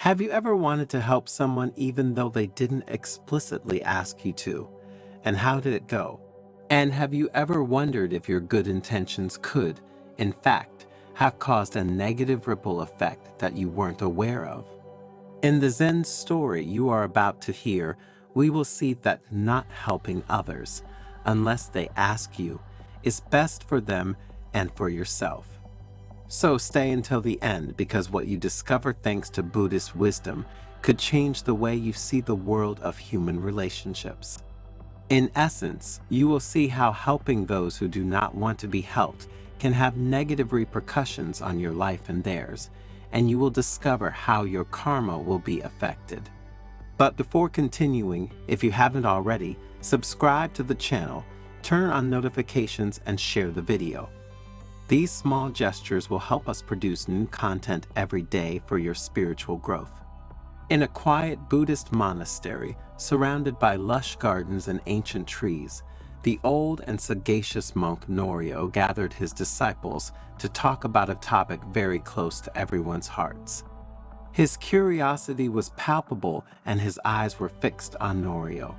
Have you ever wanted to help someone even though they didn't explicitly ask you to? And how did it go? And have you ever wondered if your good intentions could, in fact, have caused a negative ripple effect that you weren't aware of? In the Zen story you are about to hear, we will see that not helping others, unless they ask you, is best for them and for yourself. So stay until the end, because what you discover thanks to Buddhist wisdom could change the way you see the world of human relationships. In essence, you will see how helping those who do not want to be helped can have negative repercussions on your life and theirs, and you will discover how your karma will be affected. But before continuing, if you haven't already, subscribe to the channel, turn on notifications, and share the video. These small gestures will help us produce new content every day for your spiritual growth. In a quiet Buddhist monastery, surrounded by lush gardens and ancient trees, the old and sagacious monk Norio gathered his disciples to talk about a topic very close to everyone's hearts. His curiosity was palpable and his eyes were fixed on Norio.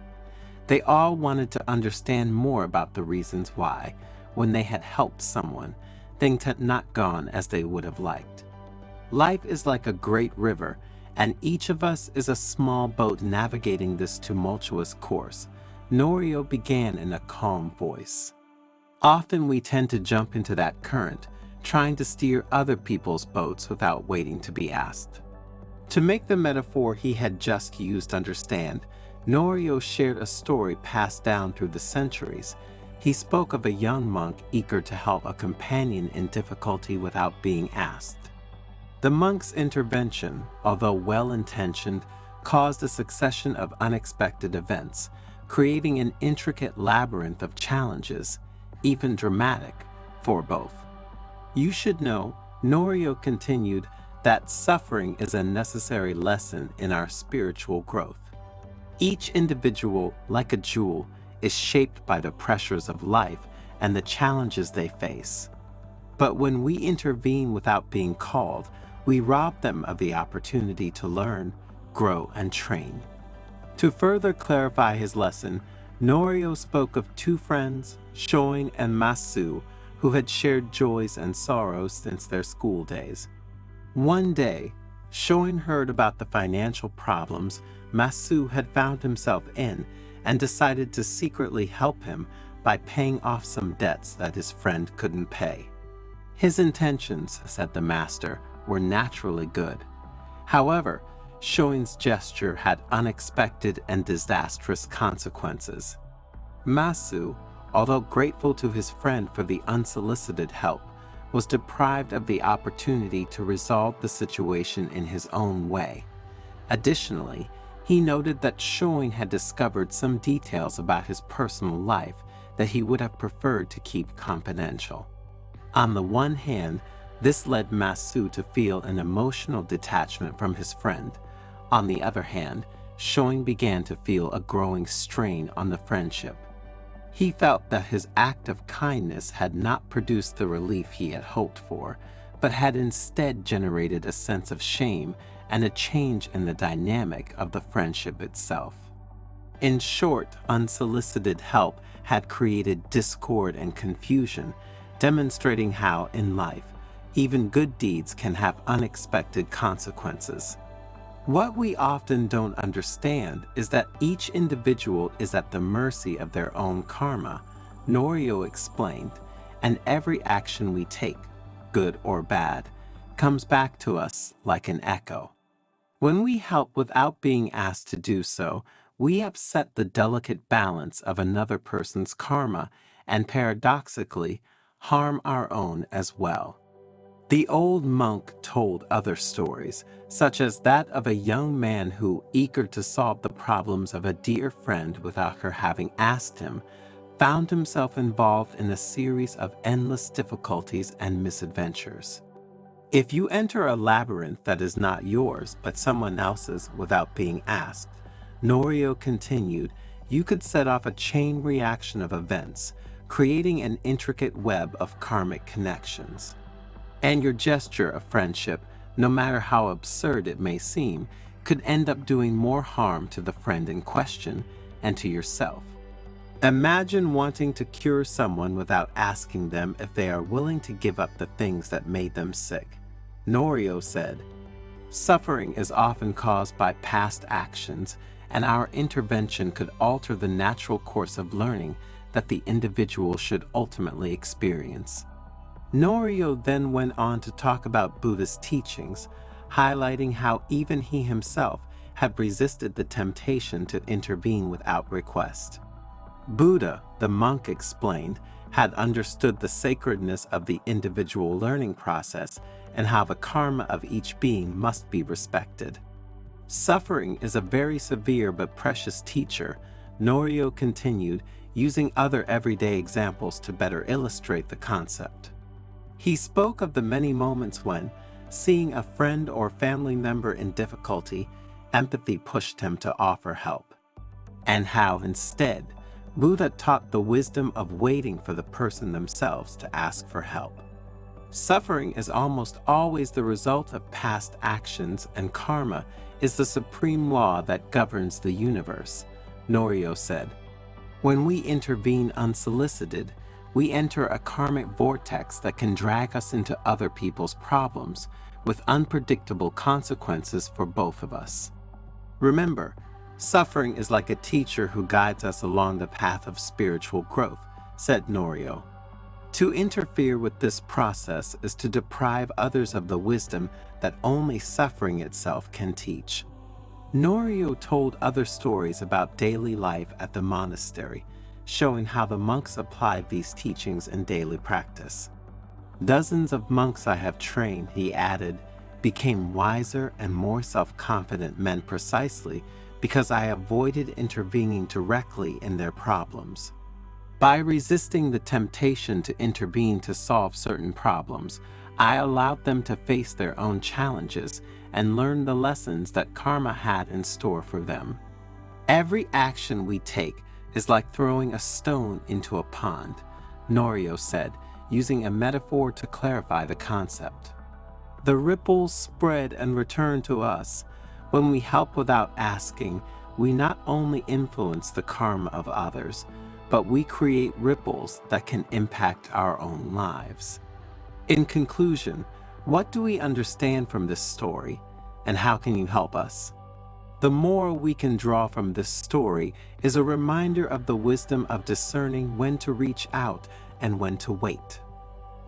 They all wanted to understand more about the reasons why, when they had helped someone, things had not gone as they would have liked. Life is like a great river, and each of us is a small boat navigating this tumultuous course. Norio began in a calm voice. Often we tend to jump into that current, trying to steer other people's boats without waiting to be asked. To make the metaphor he had just used understand, Norio shared a story passed down through the centuries. He spoke of a young monk eager to help a companion in difficulty without being asked. The monk's intervention, although well-intentioned, caused a succession of unexpected events, creating an intricate labyrinth of challenges, even dramatic, for both. You should know, Norio continued, that suffering is a necessary lesson in our spiritual growth. Each individual, like a jewel, is shaped by the pressures of life and the challenges they face. But when we intervene without being called, we rob them of the opportunity to learn, grow, and train. To further clarify his lesson, Norio spoke of two friends, Shoin and Masu, who had shared joys and sorrows since their school days. One day, Shoin heard about the financial problems Masu had found himself in and decided to secretly help him by paying off some debts that his friend couldn't pay. His intentions, said the master, were naturally good. However, Shoin's gesture had unexpected and disastrous consequences. Masu, although grateful to his friend for the unsolicited help, was deprived of the opportunity to resolve the situation in his own way. Additionally, he noted that Shoin had discovered some details about his personal life that he would have preferred to keep confidential. On the one hand, this led Masu to feel an emotional detachment from his friend. On the other hand, Shoin began to feel a growing strain on the friendship. He felt that his act of kindness had not produced the relief he had hoped for, but had instead generated a sense of shame and a change in the dynamic of the friendship itself. In short, unsolicited help had created discord and confusion, demonstrating how, in life, even good deeds can have unexpected consequences. What we often don't understand is that each individual is at the mercy of their own karma, Norio explained, and every action we take, good or bad, comes back to us like an echo. When we help without being asked to do so, we upset the delicate balance of another person's karma and paradoxically harm our own as well. The old monk told other stories, such as that of a young man who, eager to solve the problems of a dear friend without her having asked him, found himself involved in a series of endless difficulties and misadventures. If you enter a labyrinth that is not yours but someone else's without being asked, Norio continued, you could set off a chain reaction of events, creating an intricate web of karmic connections. And your gesture of friendship no matter how absurd it may seem, could end up doing more harm to the friend in question and to yourself. Imagine wanting to cure someone without asking them if they are willing to give up the things that made them sick. Norio said, "Suffering is often caused by past actions, and our intervention could alter the natural course of learning that the individual should ultimately experience." Norio then went on to talk about Buddha's teachings, highlighting how even he himself had resisted the temptation to intervene without request. Buddha, the monk explained, had understood the sacredness of the individual learning process and how the karma of each being must be respected. Suffering is a very severe but precious teacher, Norio continued, using other everyday examples to better illustrate the concept. He spoke of the many moments when, seeing a friend or family member in difficulty, empathy pushed him to offer help, and how instead, Buddha taught the wisdom of waiting for the person themselves to ask for help. Suffering is almost always the result of past actions, and karma is the supreme law that governs the universe, Norio said. When we intervene unsolicited, we enter a karmic vortex that can drag us into other people's problems, with unpredictable consequences for both of us. Remember, suffering is like a teacher who guides us along the path of spiritual growth, said Norio. To interfere with this process is to deprive others of the wisdom that only suffering itself can teach. Norio told other stories about daily life at the monastery, showing how the monks applied these teachings in daily practice. Dozens of monks I have trained, he added, became wiser and more self-confident men precisely because I avoided intervening directly in their problems. By resisting the temptation to intervene to solve certain problems, I allowed them to face their own challenges and learn the lessons that karma had in store for them. Every action we take is like throwing a stone into a pond, Norio said, using a metaphor to clarify the concept. The ripples spread and return to us. When we help without asking, we not only influence the karma of others, but we create ripples that can impact our own lives. In conclusion, what do we understand from this story, and how can you help us? The moral we can draw from this story is a reminder of the wisdom of discerning when to reach out and when to wait.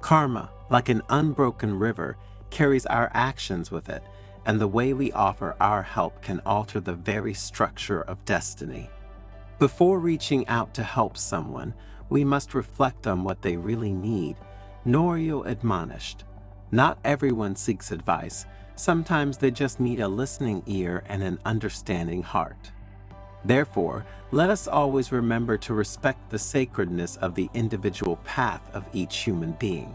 Karma, like an unbroken river, carries our actions with it, and the way we offer our help can alter the very structure of destiny. Before reaching out to help someone, we must reflect on what they really need, Norio admonished. Not everyone seeks advice. Sometimes they just need a listening ear and an understanding heart. Therefore, let us always remember to respect the sacredness of the individual path of each human being.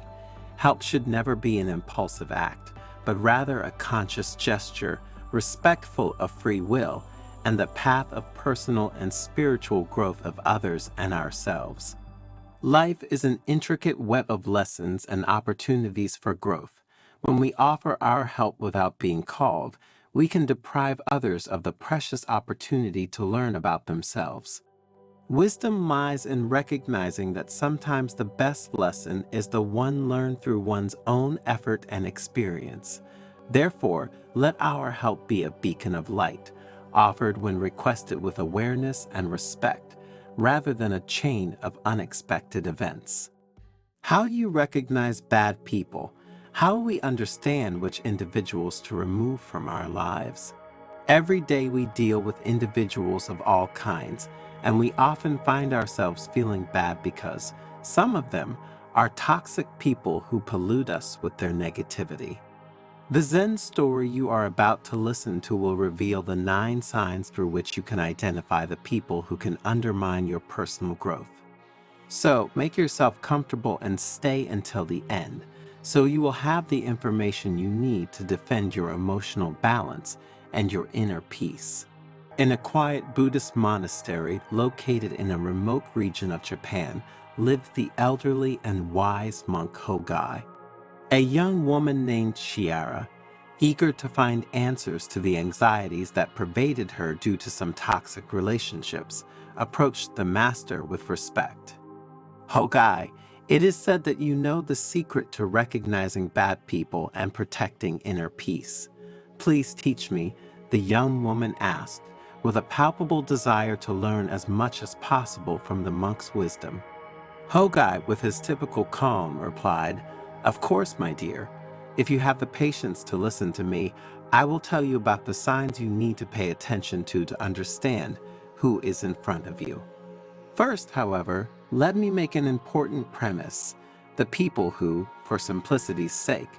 Help should never be an impulsive act, but rather a conscious gesture, respectful of free will, and the path of personal and spiritual growth of others and ourselves. Life is an intricate web of lessons and opportunities for growth. When we offer our help without being called, we can deprive others of the precious opportunity to learn about themselves. Wisdom lies in recognizing that sometimes the best lesson is the one learned through one's own effort and experience. Therefore, let our help be a beacon of light, offered when requested with awareness and respect, rather than a chain of unexpected events. How do you recognize bad people? How will we understand which individuals to remove from our lives? Every day we deal with individuals of all kinds, and we often find ourselves feeling bad because some of them are toxic people who pollute us with their negativity. The Zen story you are about to listen to will reveal the 9 signs through which you can identify the people who can undermine your personal growth. So make yourself comfortable and stay until the end, so you will have the information you need to defend your emotional balance and your inner peace. In a quiet Buddhist monastery located in a remote region of Japan lived the elderly and wise monk Hogai. A young woman named Chiara, eager to find answers to the anxieties that pervaded her due to some toxic relationships, approached the master with respect. Hogai, it is said that you know the secret to recognizing bad people and protecting inner peace. Please teach me, the young woman asked, with a palpable desire to learn as much as possible from the monk's wisdom. Hogai, with his typical calm, replied, "Of course, my dear. If you have the patience to listen to me, I will tell you about the signs you need to pay attention to understand who is in front of you. First, however, let me make an important premise. The people who, for simplicity's sake,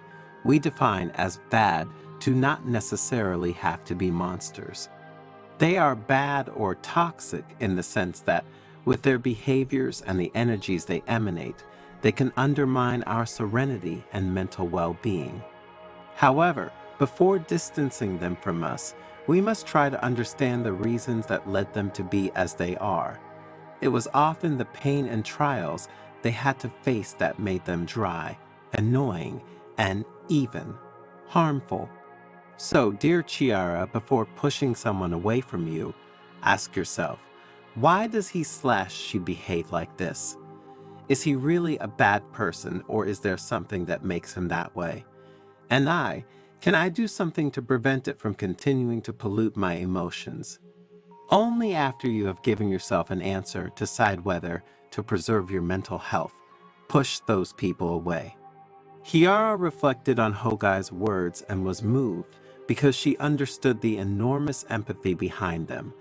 we define as bad do not necessarily have to be monsters. They are bad or toxic in the sense that, with their behaviors and the energies they emanate, they can undermine our serenity and mental well-being. However, before distancing them from us, we must try to understand the reasons that led them to be as they are. It was often the pain and trials they had to face that made them dry, annoying, and even harmful. So, dear Chiara, before pushing someone away from you, ask yourself, why does he/she behave like this? Is he really a bad person, or is there something that makes him that way? And can I do something to prevent it from continuing to pollute my emotions? Only after you have given yourself an answer, decide whether, to preserve your mental health, push those people away. Chiara reflected on Hogai's words and was moved because she understood the enormous empathy behind them.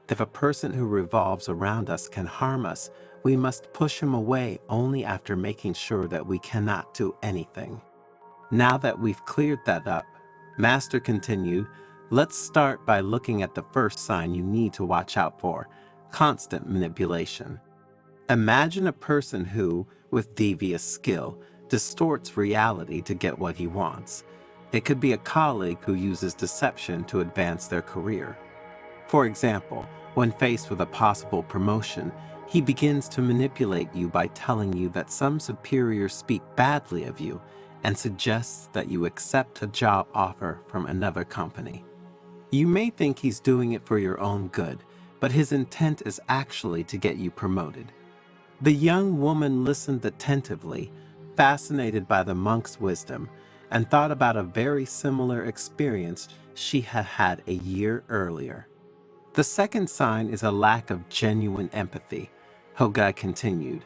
If a person who revolves around us can harm us, we must push him away only after making sure that we cannot do anything. Now that we've cleared that up, Master continued, let's start by looking at the first sign you need to watch out for: constant manipulation. Imagine a person who, with devious skill, distorts reality to get what he wants. It could be a colleague who uses deception to advance their career. For example, when faced with a possible promotion, he begins to manipulate you by telling you that some superiors speak badly of you and suggests that you accept a job offer from another company. You may think he's doing it for your own good, but his intent is actually to get you promoted. The young woman listened attentively, fascinated by the monk's wisdom, and thought about a very similar experience she had had a year earlier. The second sign is a lack of genuine empathy. Hogai continued,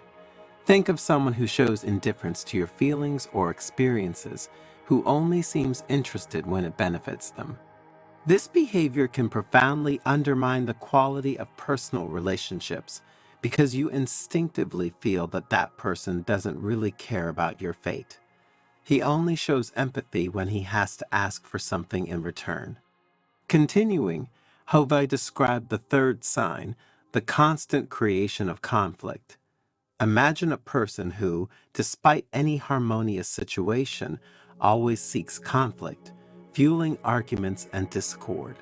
think of someone who shows indifference to your feelings or experiences, who only seems interested when it benefits them. This behavior can profoundly undermine the quality of personal relationships because you instinctively feel that that person doesn't really care about your fate. He only shows empathy when he has to ask for something in return. Continuing, Hogai described the third sign, the constant creation of conflict. Imagine a person who, despite any harmonious situation, always seeks conflict, fueling arguments and discord.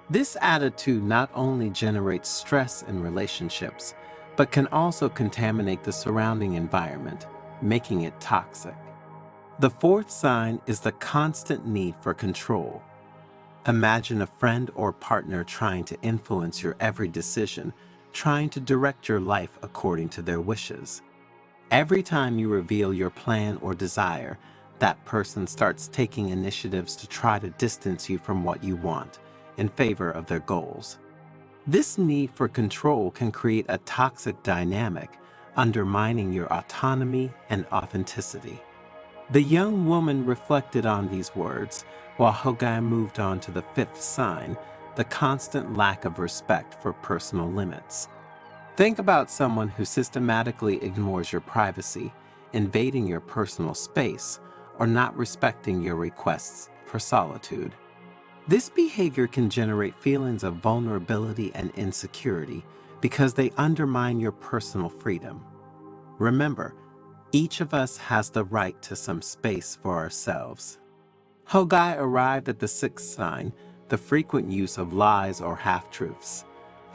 This attitude not only generates stress in relationships, but can also contaminate the surrounding environment, making it toxic. The fourth sign is the constant need for control. Imagine a friend or partner trying to influence your every decision, trying to direct your life according to their wishes. Every time you reveal your plan or desire, that person starts taking initiatives to try to distance you from what you want in favor of their goals. This need for control can create a toxic dynamic, undermining your autonomy and authenticity. The young woman reflected on these words, while Hogai moved on to the fifth sign, the constant lack of respect for personal limits. Think about someone who systematically ignores your privacy, invading your personal space, or not respecting your requests for solitude. This behavior can generate feelings of vulnerability and insecurity because they undermine your personal freedom. Remember, each of us has the right to some space for ourselves. Hogai arrived at the sixth sign, the frequent use of lies or half-truths.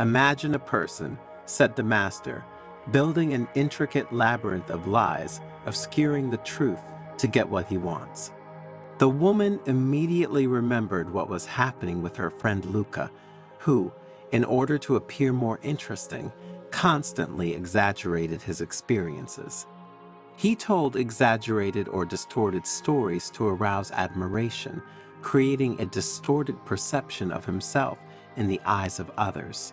Imagine a person, said the master, building an intricate labyrinth of lies, obscuring the truth to get what he wants. The woman immediately remembered what was happening with her friend Luca, who, in order to appear more interesting, constantly exaggerated his experiences. He told exaggerated or distorted stories to arouse admiration, creating a distorted perception of himself in the eyes of others.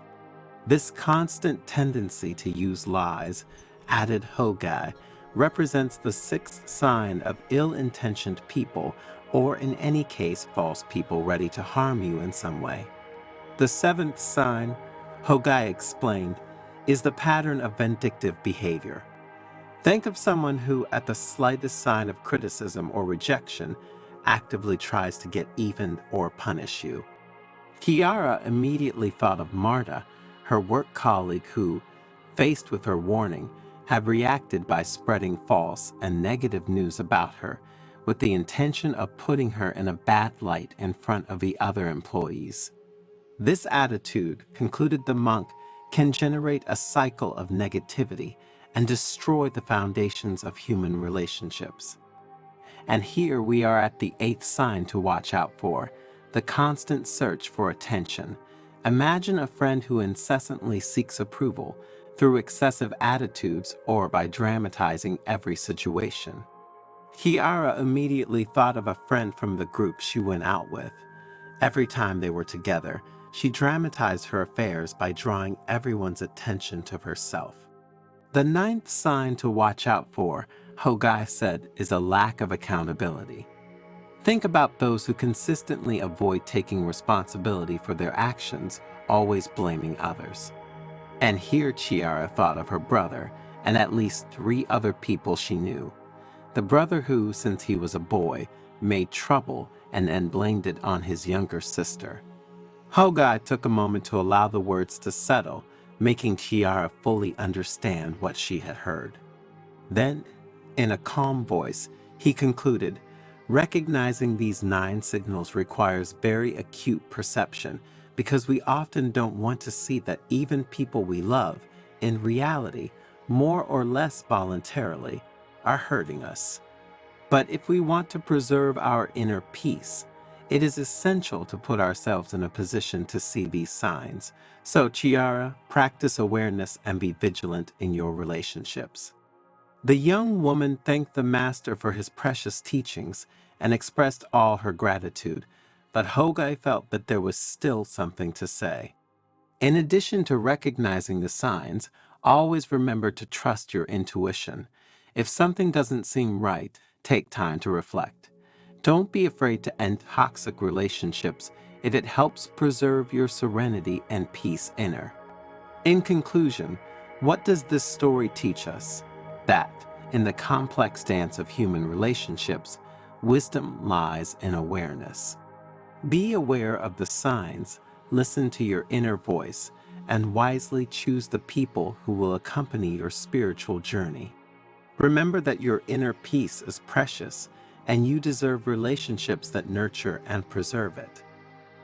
This constant tendency to use lies, added Hogai, represents the sixth sign of ill-intentioned people, or in any case false people ready to harm you in some way. The seventh sign, Hogai explained, is the pattern of vindictive behavior. Think of someone who, at the slightest sign of criticism or rejection, actively tries to get even or punish you. Kiara immediately thought of Marta, her work colleague who, faced with her warning, had reacted by spreading false and negative news about her, with the intention of putting her in a bad light in front of the other employees. This attitude, concluded the monk, can generate a cycle of negativity and destroy the foundations of human relationships. And here we are at the eighth sign to watch out for, the constant search for attention. Imagine a friend who incessantly seeks approval through excessive attitudes or by dramatizing every situation. Kiara immediately thought of a friend from the group she went out with. Every time they were together, she dramatized her affairs by drawing everyone's attention to herself. The ninth sign to watch out for, Hogai said, is a lack of accountability. Think about those who consistently avoid taking responsibility for their actions, always blaming others. And here Chiara thought of her brother and at least three other people she knew. The brother who, since he was a boy, made trouble and then blamed it on his younger sister. Hogai took a moment to allow the words to settle, making Chiara fully understand what she had heard. Then, in a calm voice, he concluded, recognizing these 9 signals requires very acute perception because we often don't want to see that even people we love, in reality, more or less voluntarily, are hurting us. But if we want to preserve our inner peace, it is essential to put ourselves in a position to see these signs. So, Chiara, practice awareness and be vigilant in your relationships. The young woman thanked the master for his precious teachings and expressed all her gratitude, but Hogai felt that there was still something to say. In addition to recognizing the signs, always remember to trust your intuition. If something doesn't seem right, take time to reflect. Don't be afraid to end toxic relationships if it helps preserve your serenity and peace inner. In conclusion, what does this story teach us? That, in the complex dance of human relationships, wisdom lies in awareness. Be aware of the signs, listen to your inner voice, and wisely choose the people who will accompany your spiritual journey. Remember that your inner peace is precious, and you deserve relationships that nurture and preserve it.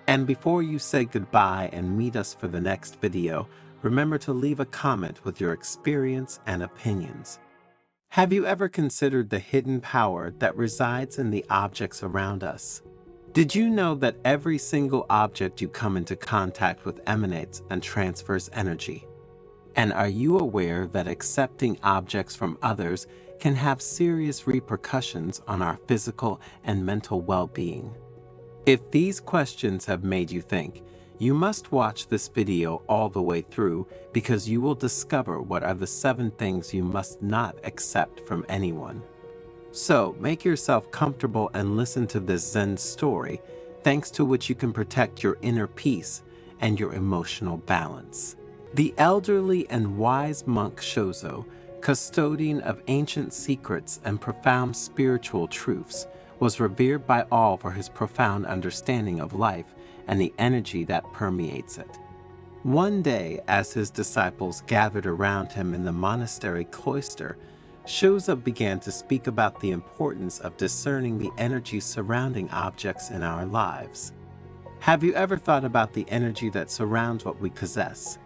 And before you say goodbye and meet us for the next video, remember to leave a comment with your experience and opinions. Have you ever considered the hidden power that resides in the objects around us? Did you know that every single object you come into contact with emanates and transfers energy? And are you aware that accepting objects from others can have serious repercussions on our physical and mental well-being? If these questions have made you think, you must watch this video all the way through because you will discover what are the 7 things you must not accept from anyone. So make yourself comfortable and listen to this Zen story, thanks to which you can protect your inner peace and your emotional balance. The elderly and wise monk Shozo, custodian of ancient secrets and profound spiritual truths, was revered by all for his profound understanding of life and the energy that permeates it. One day, as his disciples gathered around him in the monastery cloister, Shozo began to speak about the importance of discerning the energy surrounding objects in our lives. Have you ever thought about the energy that surrounds what we possess?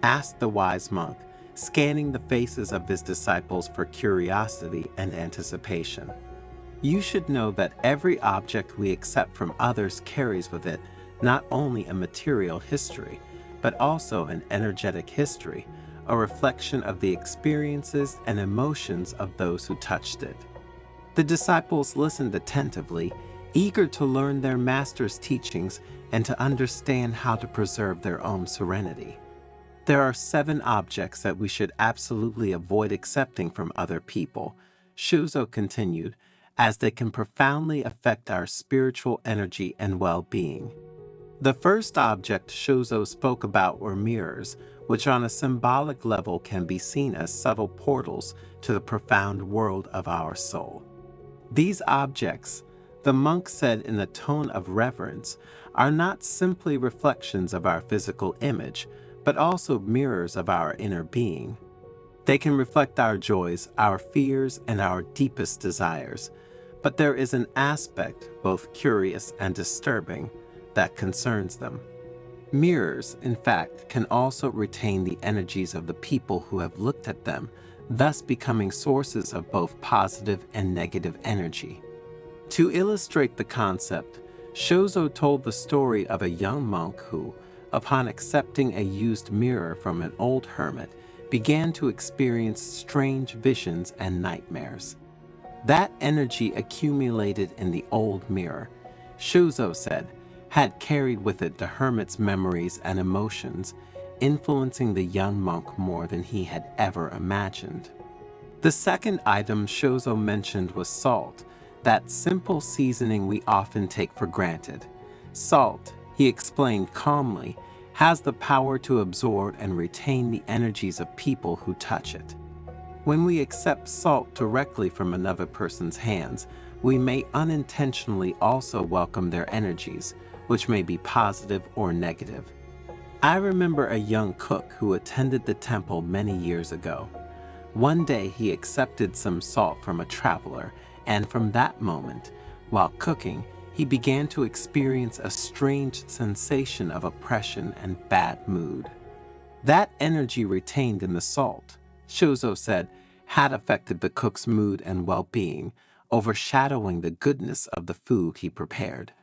Asked the wise monk, scanning the faces of his disciples for curiosity and anticipation. You should know that every object we accept from others carries with it not only a material history, but also an energetic history, a reflection of the experiences and emotions of those who touched it. The disciples listened attentively, eager to learn their master's teachings and to understand how to preserve their own serenity. There are 7 objects that we should absolutely avoid accepting from other people, Shuzo continued, as they can profoundly affect our spiritual energy and well-being. The first object Shuzo spoke about were mirrors, which on a symbolic level can be seen as subtle portals to the profound world of our soul. These objects, the monk said in a tone of reverence, are not simply reflections of our physical image, but also mirrors of our inner being. They can reflect our joys, our fears, and our deepest desires, but there is an aspect, both curious and disturbing, that concerns them. Mirrors, in fact, can also retain the energies of the people who have looked at them, thus becoming sources of both positive and negative energy. To illustrate the concept, Shuzo told the story of a young monk who, upon accepting a used mirror from an old hermit, began to experience strange visions and nightmares. That energy accumulated in the old mirror, Shuzo said, had carried with it the hermit's memories and emotions, influencing the young monk more than he had ever imagined. The second item Shuzo mentioned was salt, that simple seasoning we often take for granted. Salt, he explained calmly, has the power to absorb and retain the energies of people who touch it. When we accept salt directly from another person's hands, we may unintentionally also welcome their energies, which may be positive or negative. I remember a young cook who attended the temple many years ago. One day he accepted some salt from a traveler, and from that moment, while cooking, he began to experience a strange sensation of oppression and bad mood. That energy retained in the salt, Shuzo said, had affected the cook's mood and well-being, overshadowing the goodness of the food he prepared.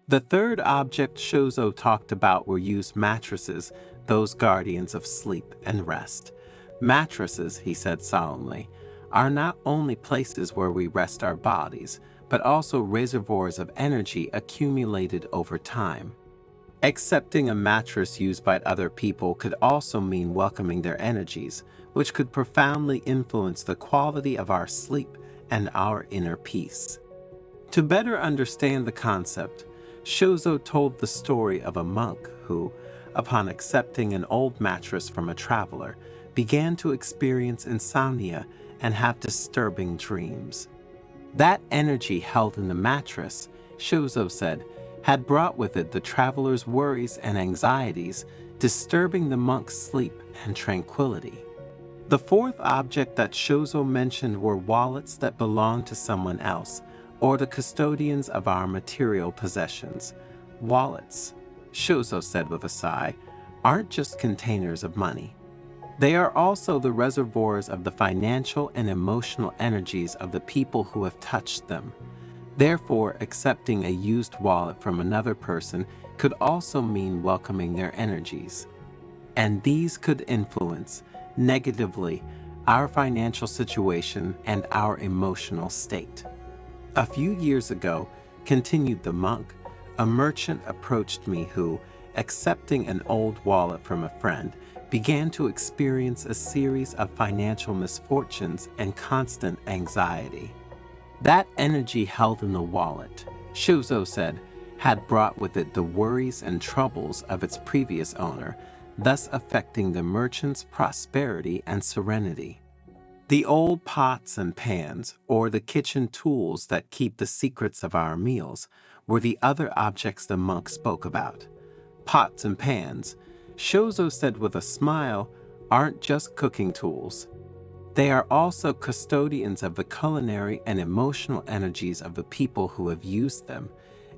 The third object Shuzo talked about were used mattresses, those guardians of sleep and rest. Mattresses, he said solemnly, are not only places where we rest our bodies, but also reservoirs of energy accumulated over time. Accepting a mattress used by other people could also mean welcoming their energies, which could profoundly influence the quality of our sleep and our inner peace. To better understand the concept, Shuzo told the story of a monk who, upon accepting an old mattress from a traveler, began to experience insomnia and have disturbing dreams. That energy held in the mattress, Shuzo said, had brought with it the traveler's worries and anxieties, disturbing the monk's sleep and tranquility. The fourth object that Shuzo mentioned were wallets that belonged to someone else, or the custodians of our material possessions. Wallets, Shuzo said with a sigh, aren't just containers of money. They are also the reservoirs of the financial and emotional energies of the people who have touched them. Therefore, accepting a used wallet from another person could also mean welcoming their energies. And these could influence, negatively, our financial situation and our emotional state. A few years ago, continued the monk, a merchant approached me who, accepting an old wallet from a friend, began to experience a series of financial misfortunes and constant anxiety. That energy held in the wallet, Shuzo said, had brought with it the worries and troubles of its previous owner, thus affecting the merchant's prosperity and serenity. The old pots and pans, or the kitchen tools that keep the secrets of our meals, were the other objects the monk spoke about. Pots and pans, Shuzo said with a smile, aren't just cooking tools. They are also custodians of the culinary and emotional energies of the people who have used them.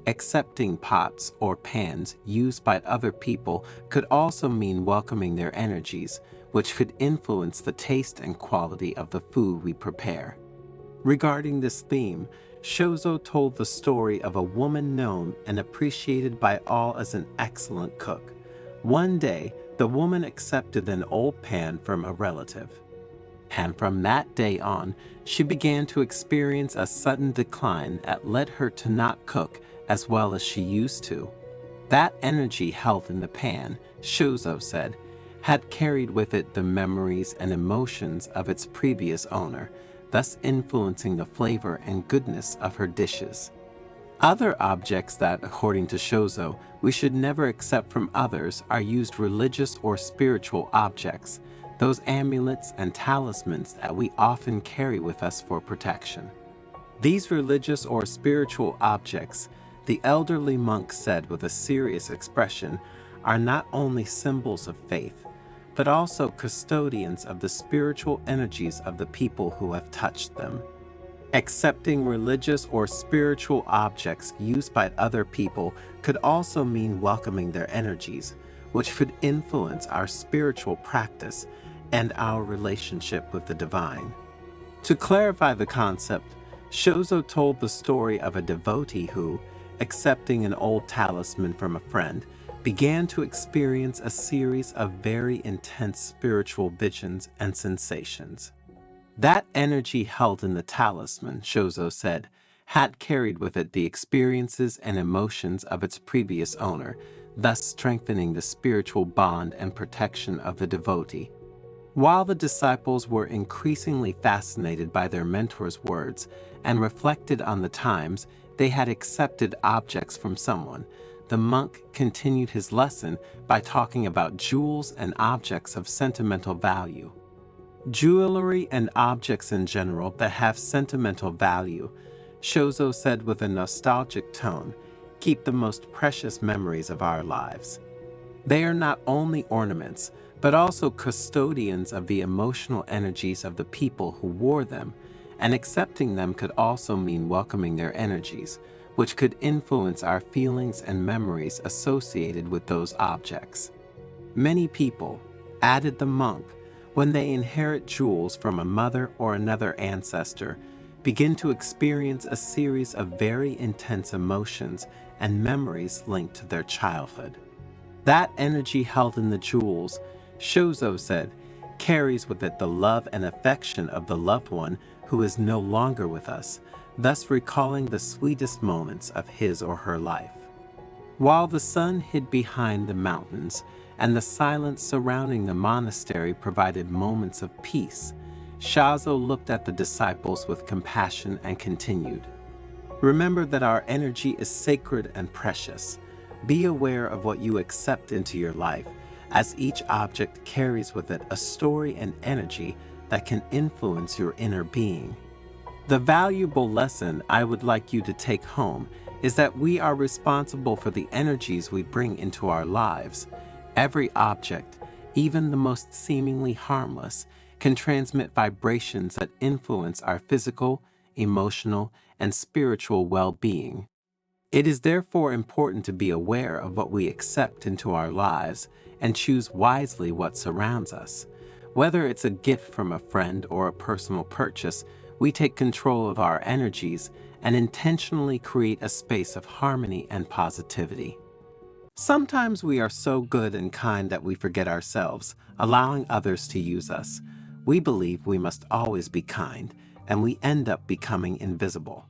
Accepting pots or pans used by other people could also mean welcoming their energies, which could influence the taste and quality of the food we prepare. Regarding this theme, Shozo told the story of a woman known and appreciated by all as an excellent cook. One day, the woman accepted an old pan from a relative, and from that day on, she began to experience a sudden decline that led her to not cook as well as she used to. That energy held in the pan, Shozo said, had carried with it the memories and emotions of its previous owner, thus influencing the flavor and goodness of her dishes. Other objects that, according to Shozo, we should never accept from others are used religious or spiritual objects, those amulets and talismans that we often carry with us for protection. These religious or spiritual objects, the elderly monk said with a serious expression, are not only symbols of faith, but also custodians of the spiritual energies of the people who have touched them. Accepting religious or spiritual objects used by other people could also mean welcoming their energies, which could influence our spiritual practice and our relationship with the divine. To clarify the concept, Shozo told the story of a devotee who, accepting an old talisman from a friend, began to experience a series of very intense spiritual visions and sensations. That energy held in the talisman, Shozo said, had carried with it the experiences and emotions of its previous owner, thus strengthening the spiritual bond and protection of the devotee. While the disciples were increasingly fascinated by their mentor's words and reflected on the times they had accepted objects from someone, the monk continued his lesson by talking about jewels and objects of sentimental value. Jewelry and objects in general that have sentimental value, Shozo said with a nostalgic tone, keep the most precious memories of our lives. They are not only ornaments, but also custodians of the emotional energies of the people who wore them, and accepting them could also mean welcoming their energies, which could influence our feelings and memories associated with those objects. Many people, added the monk, when they inherit jewels from a mother or another ancestor, begin to experience a series of very intense emotions and memories linked to their childhood. That energy held in the jewels, Shozo said, carries with it the love and affection of the loved one who is no longer with us, thus recalling the sweetest moments of his or her life. While the sun hid behind the mountains and the silence surrounding the monastery provided moments of peace, Shozo looked at the disciples with compassion and continued, remember that our energy is sacred and precious. Be aware of what you accept into your life, as each object carries with it a story and energy that can influence your inner being. The valuable lesson I would like you to take home is that we are responsible for the energies we bring into our lives. Every object, even the most seemingly harmless, can transmit vibrations that influence our physical, emotional, and spiritual well-being. It is therefore important to be aware of what we accept into our lives and choose wisely what surrounds us. Whether it's a gift from a friend or a personal purchase, we take control of our energies and intentionally create a space of harmony and positivity. Sometimes we are so good and kind that we forget ourselves, allowing others to use us. We believe we must always be kind, and we end up becoming invisible.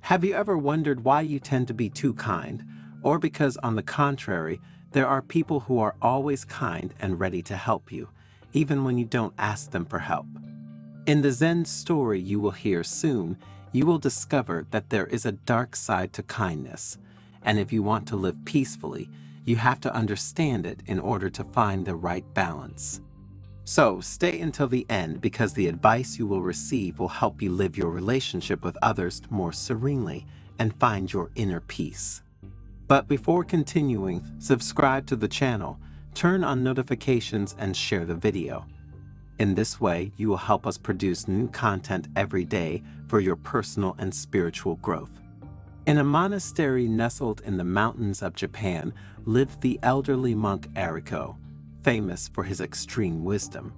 Have you ever wondered why you tend to be too kind, or because, on the contrary, there are people who are always kind and ready to help you, even when you don't ask them for help? In the Zen story you will hear soon, you will discover that there is a dark side to kindness, and if you want to live peacefully, you have to understand it in order to find the right balance. So stay until the end, because the advice you will receive will help you live your relationship with others more serenely and find your inner peace. But before continuing, subscribe to the channel, turn on notifications, and share the video. In this way, you will help us produce new content every day for your personal and spiritual growth. In a monastery nestled in the mountains of Japan lived the elderly monk Ariko, famous for his extreme wisdom.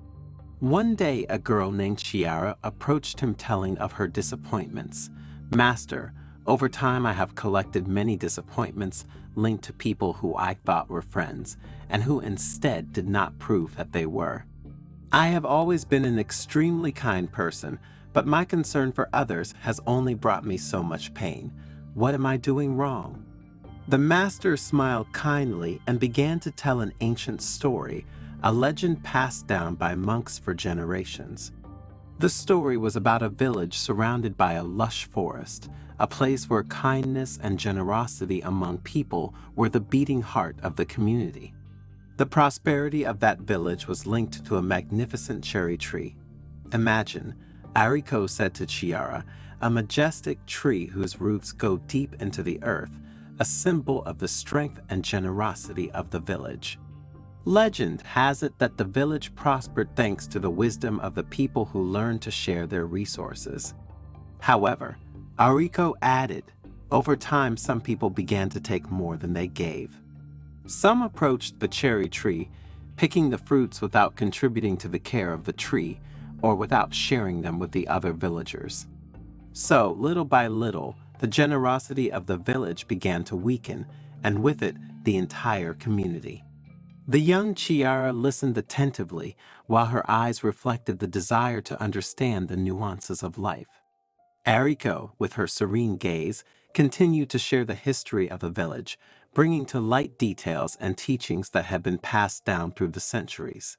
One day, a girl named Chiara approached him telling of her disappointments. "Master, over time I have collected many disappointments linked to people who I thought were friends, and who instead did not prove that they were. I have always been an extremely kind person, but my concern for others has only brought me so much pain. What am I doing wrong?" The master smiled kindly and began to tell an ancient story, a legend passed down by monks for generations. The story was about a village surrounded by a lush forest, a place where kindness and generosity among people were the beating heart of the community. The prosperity of that village was linked to a magnificent cherry tree. "Imagine," Ariko said to Chiara, "a majestic tree whose roots go deep into the earth, a symbol of the strength and generosity of the village." Legend has it that the village prospered thanks to the wisdom of the people who learned to share their resources. However, Ariko added, over time some people began to take more than they gave. Some approached the cherry tree, picking the fruits without contributing to the care of the tree, or without sharing them with the other villagers. So, little by little, the generosity of the village began to weaken, and with it, the entire community. The young Chiara listened attentively, while her eyes reflected the desire to understand the nuances of life. Ariko, with her serene gaze, continued to share the history of the village, bringing to light details and teachings that had been passed down through the centuries.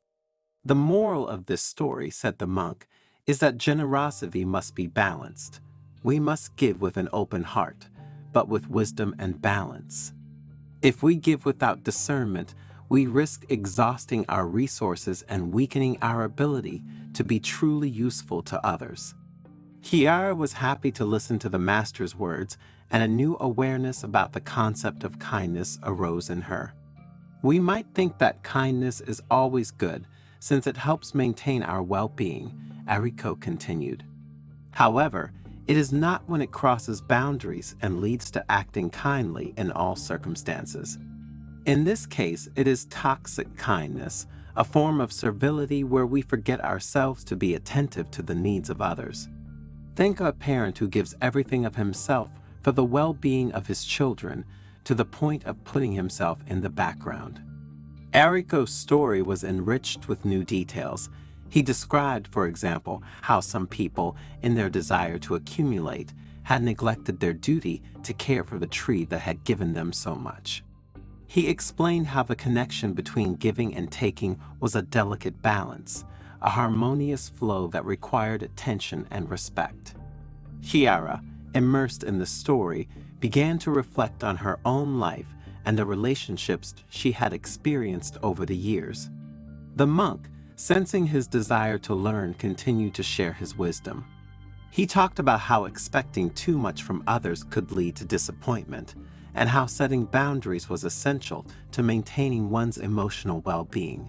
"The moral of this story," said the monk, "is that generosity must be balanced. We must give with an open heart, but with wisdom and balance. If we give without discernment, we risk exhausting our resources and weakening our ability to be truly useful to others." Chiara was happy to listen to the master's words, and a new awareness about the concept of kindness arose in her. "We might think that kindness is always good, since it helps maintain our well-being," Ariko continued. "However, it is not when it crosses boundaries and leads to acting kindly in all circumstances. In this case, it is toxic kindness, a form of servility where we forget ourselves to be attentive to the needs of others. Think of a parent who gives everything of himself for the well-being of his children, to the point of putting himself in the background." Ariko's story was enriched with new details. He described, for example, how some people, in their desire to accumulate, had neglected their duty to care for the tree that had given them so much. He explained how the connection between giving and taking was a delicate balance, a harmonious flow that required attention and respect. Chiara, immersed in the story, began to reflect on her own life and the relationships she had experienced over the years. The monk, sensing his desire to learn, continued to share his wisdom. He talked about how expecting too much from others could lead to disappointment, and how setting boundaries was essential to maintaining one's emotional well-being.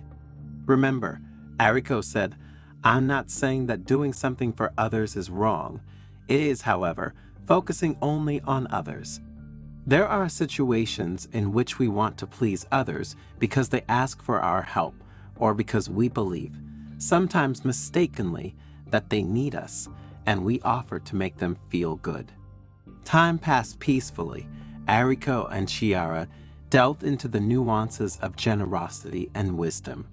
"Remember," Ariko said, "I'm not saying that doing something for others is wrong. It is, however, focusing only on others. There are situations in which we want to please others because they ask for our help, or because we believe, sometimes mistakenly, that they need us, and we offer to make them feel good." Time passed peacefully. Ariko and Chiara delved into the nuances of generosity and wisdom.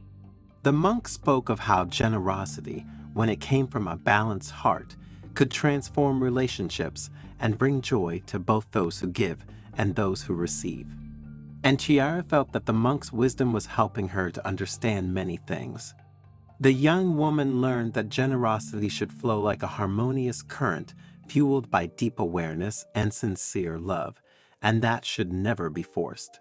The monk spoke of how generosity, when it came from a balanced heart, could transform relationships and bring joy to both those who give and those who receive. And Chiara felt that the monk's wisdom was helping her to understand many things. The young woman learned that generosity should flow like a harmonious current, fueled by deep awareness and sincere love, and that should never be forced.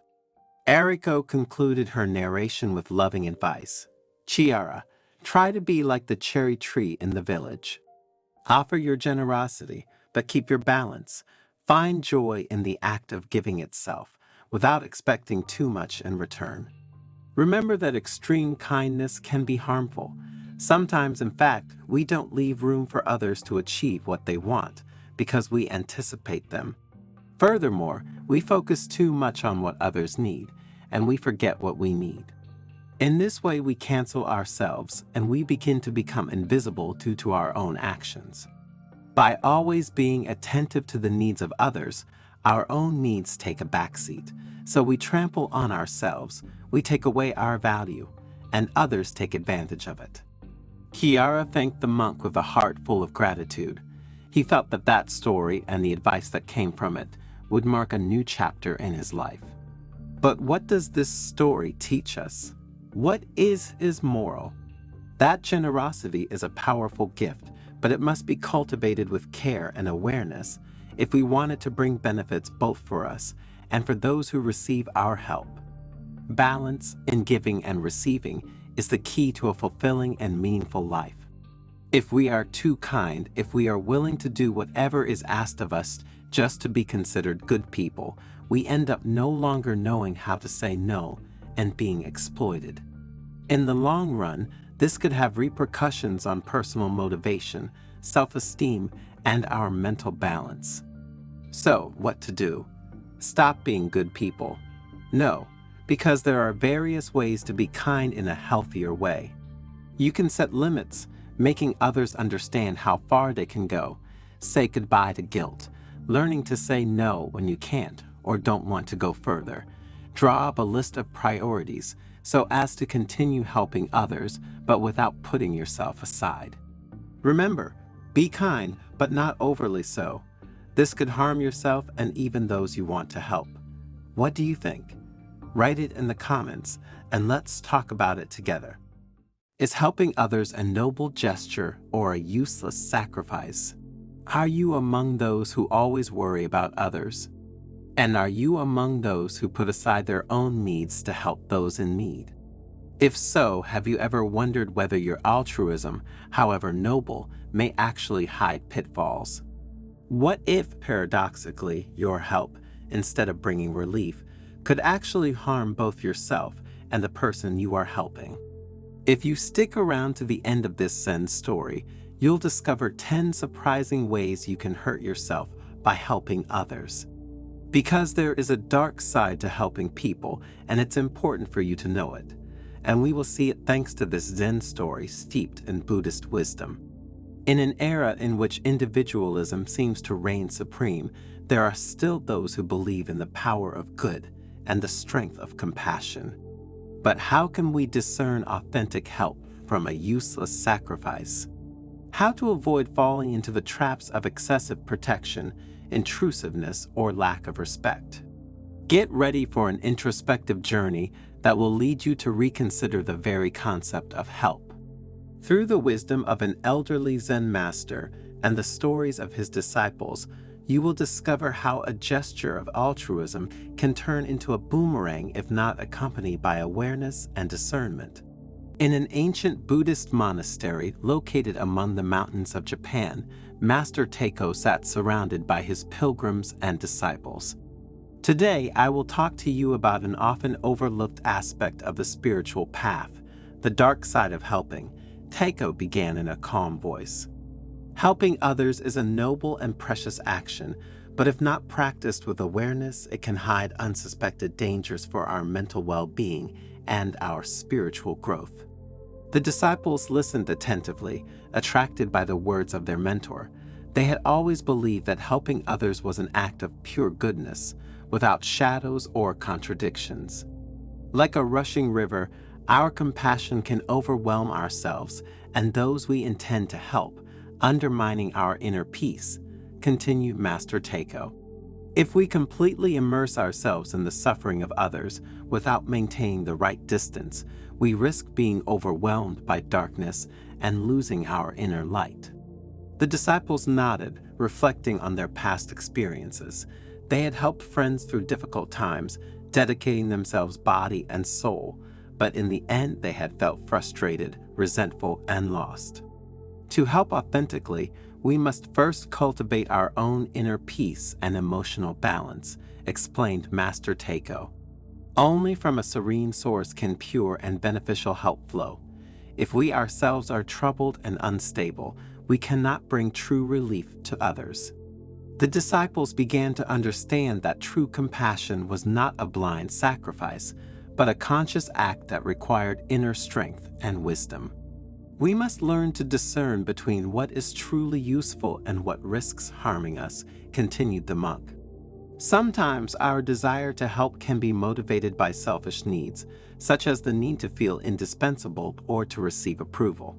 Ariko concluded her narration with loving advice. "Chiara, try to be like the cherry tree in the village. Offer your generosity, but keep your balance. Find joy in the act of giving itself, without expecting too much in return. Remember that extreme kindness can be harmful. Sometimes, in fact, we don't leave room for others to achieve what they want, because we anticipate them. Furthermore, we focus too much on what others need, and we forget what we need. In this way, we cancel ourselves and we begin to become invisible due to our own actions. By always being attentive to the needs of others, our own needs take a backseat. So we trample on ourselves, we take away our value, and others take advantage of it. Kiara thanked the monk with a heart full of gratitude. He felt that that story and the advice that came from it would mark a new chapter in his life. But what does this story teach us? What is his moral? That generosity is a powerful gift, but it must be cultivated with care and awareness if we want it to bring benefits both for us and for those who receive our help. Balance in giving and receiving is the key to a fulfilling and meaningful life. If we are too kind, if we are willing to do whatever is asked of us just to be considered good people, we end up no longer knowing how to say no and being exploited. In the long run, this could have repercussions on personal motivation, self-esteem, and our mental balance. So, what to do? Stop being good people? No, because there are various ways to be kind in a healthier way. You can set limits, making others understand how far they can go. Say goodbye to guilt, learning to say no when you can't or don't want to go further. Draw up a list of priorities so as to continue helping others, but without putting yourself aside. Remember, be kind, but not overly so. This could harm yourself and even those you want to help. What do you think? Write it in the comments and let's talk about it together. Is helping others a noble gesture or a useless sacrifice? Are you among those who always worry about others? And are you among those who put aside their own needs to help those in need? If so, have you ever wondered whether your altruism, however noble, may actually hide pitfalls? What if, paradoxically, your help, instead of bringing relief, could actually harm both yourself and the person you are helping? If you stick around to the end of this Zen story, you'll discover 10 surprising ways you can hurt yourself by helping others. Because there is a dark side to helping people, and it's important for you to know it. And we will see it thanks to this Zen story steeped in Buddhist wisdom. In an era in which individualism seems to reign supreme, there are still those who believe in the power of good and the strength of compassion. But how can we discern authentic help from a useless sacrifice? How to avoid falling into the traps of excessive protection, intrusiveness, or lack of respect? Get ready for an introspective journey that will lead you to reconsider the very concept of help. Through the wisdom of an elderly Zen master and the stories of his disciples, you will discover how a gesture of altruism can turn into a boomerang if not accompanied by awareness and discernment. In an ancient Buddhist monastery located among the mountains of Japan, Master Teiko sat surrounded by his pilgrims and disciples. Today, I will talk to you about an often overlooked aspect of the spiritual path, the dark side of helping. Teiko began in a calm voice. Helping others is a noble and precious action, but if not practiced with awareness, it can hide unsuspected dangers for our mental well-being and our spiritual growth. The disciples listened attentively, attracted by the words of their mentor. They had always believed that helping others was an act of pure goodness, without shadows or contradictions. Like a rushing river, our compassion can overwhelm ourselves and those we intend to help, undermining our inner peace, continued Master Teiko. If we completely immerse ourselves in the suffering of others without maintaining the right distance, we risk being overwhelmed by darkness and losing our inner light. The disciples nodded, reflecting on their past experiences. They had helped friends through difficult times, dedicating themselves body and soul, but in the end they had felt frustrated, resentful, and lost. To help authentically, we must first cultivate our own inner peace and emotional balance, explained Master Teiko. Only from a serene source can pure and beneficial help flow. If we ourselves are troubled and unstable, we cannot bring true relief to others. The disciples began to understand that true compassion was not a blind sacrifice, but a conscious act that required inner strength and wisdom. We must learn to discern between what is truly useful and what risks harming us, continued the monk. Sometimes our desire to help can be motivated by selfish needs, such as the need to feel indispensable or to receive approval.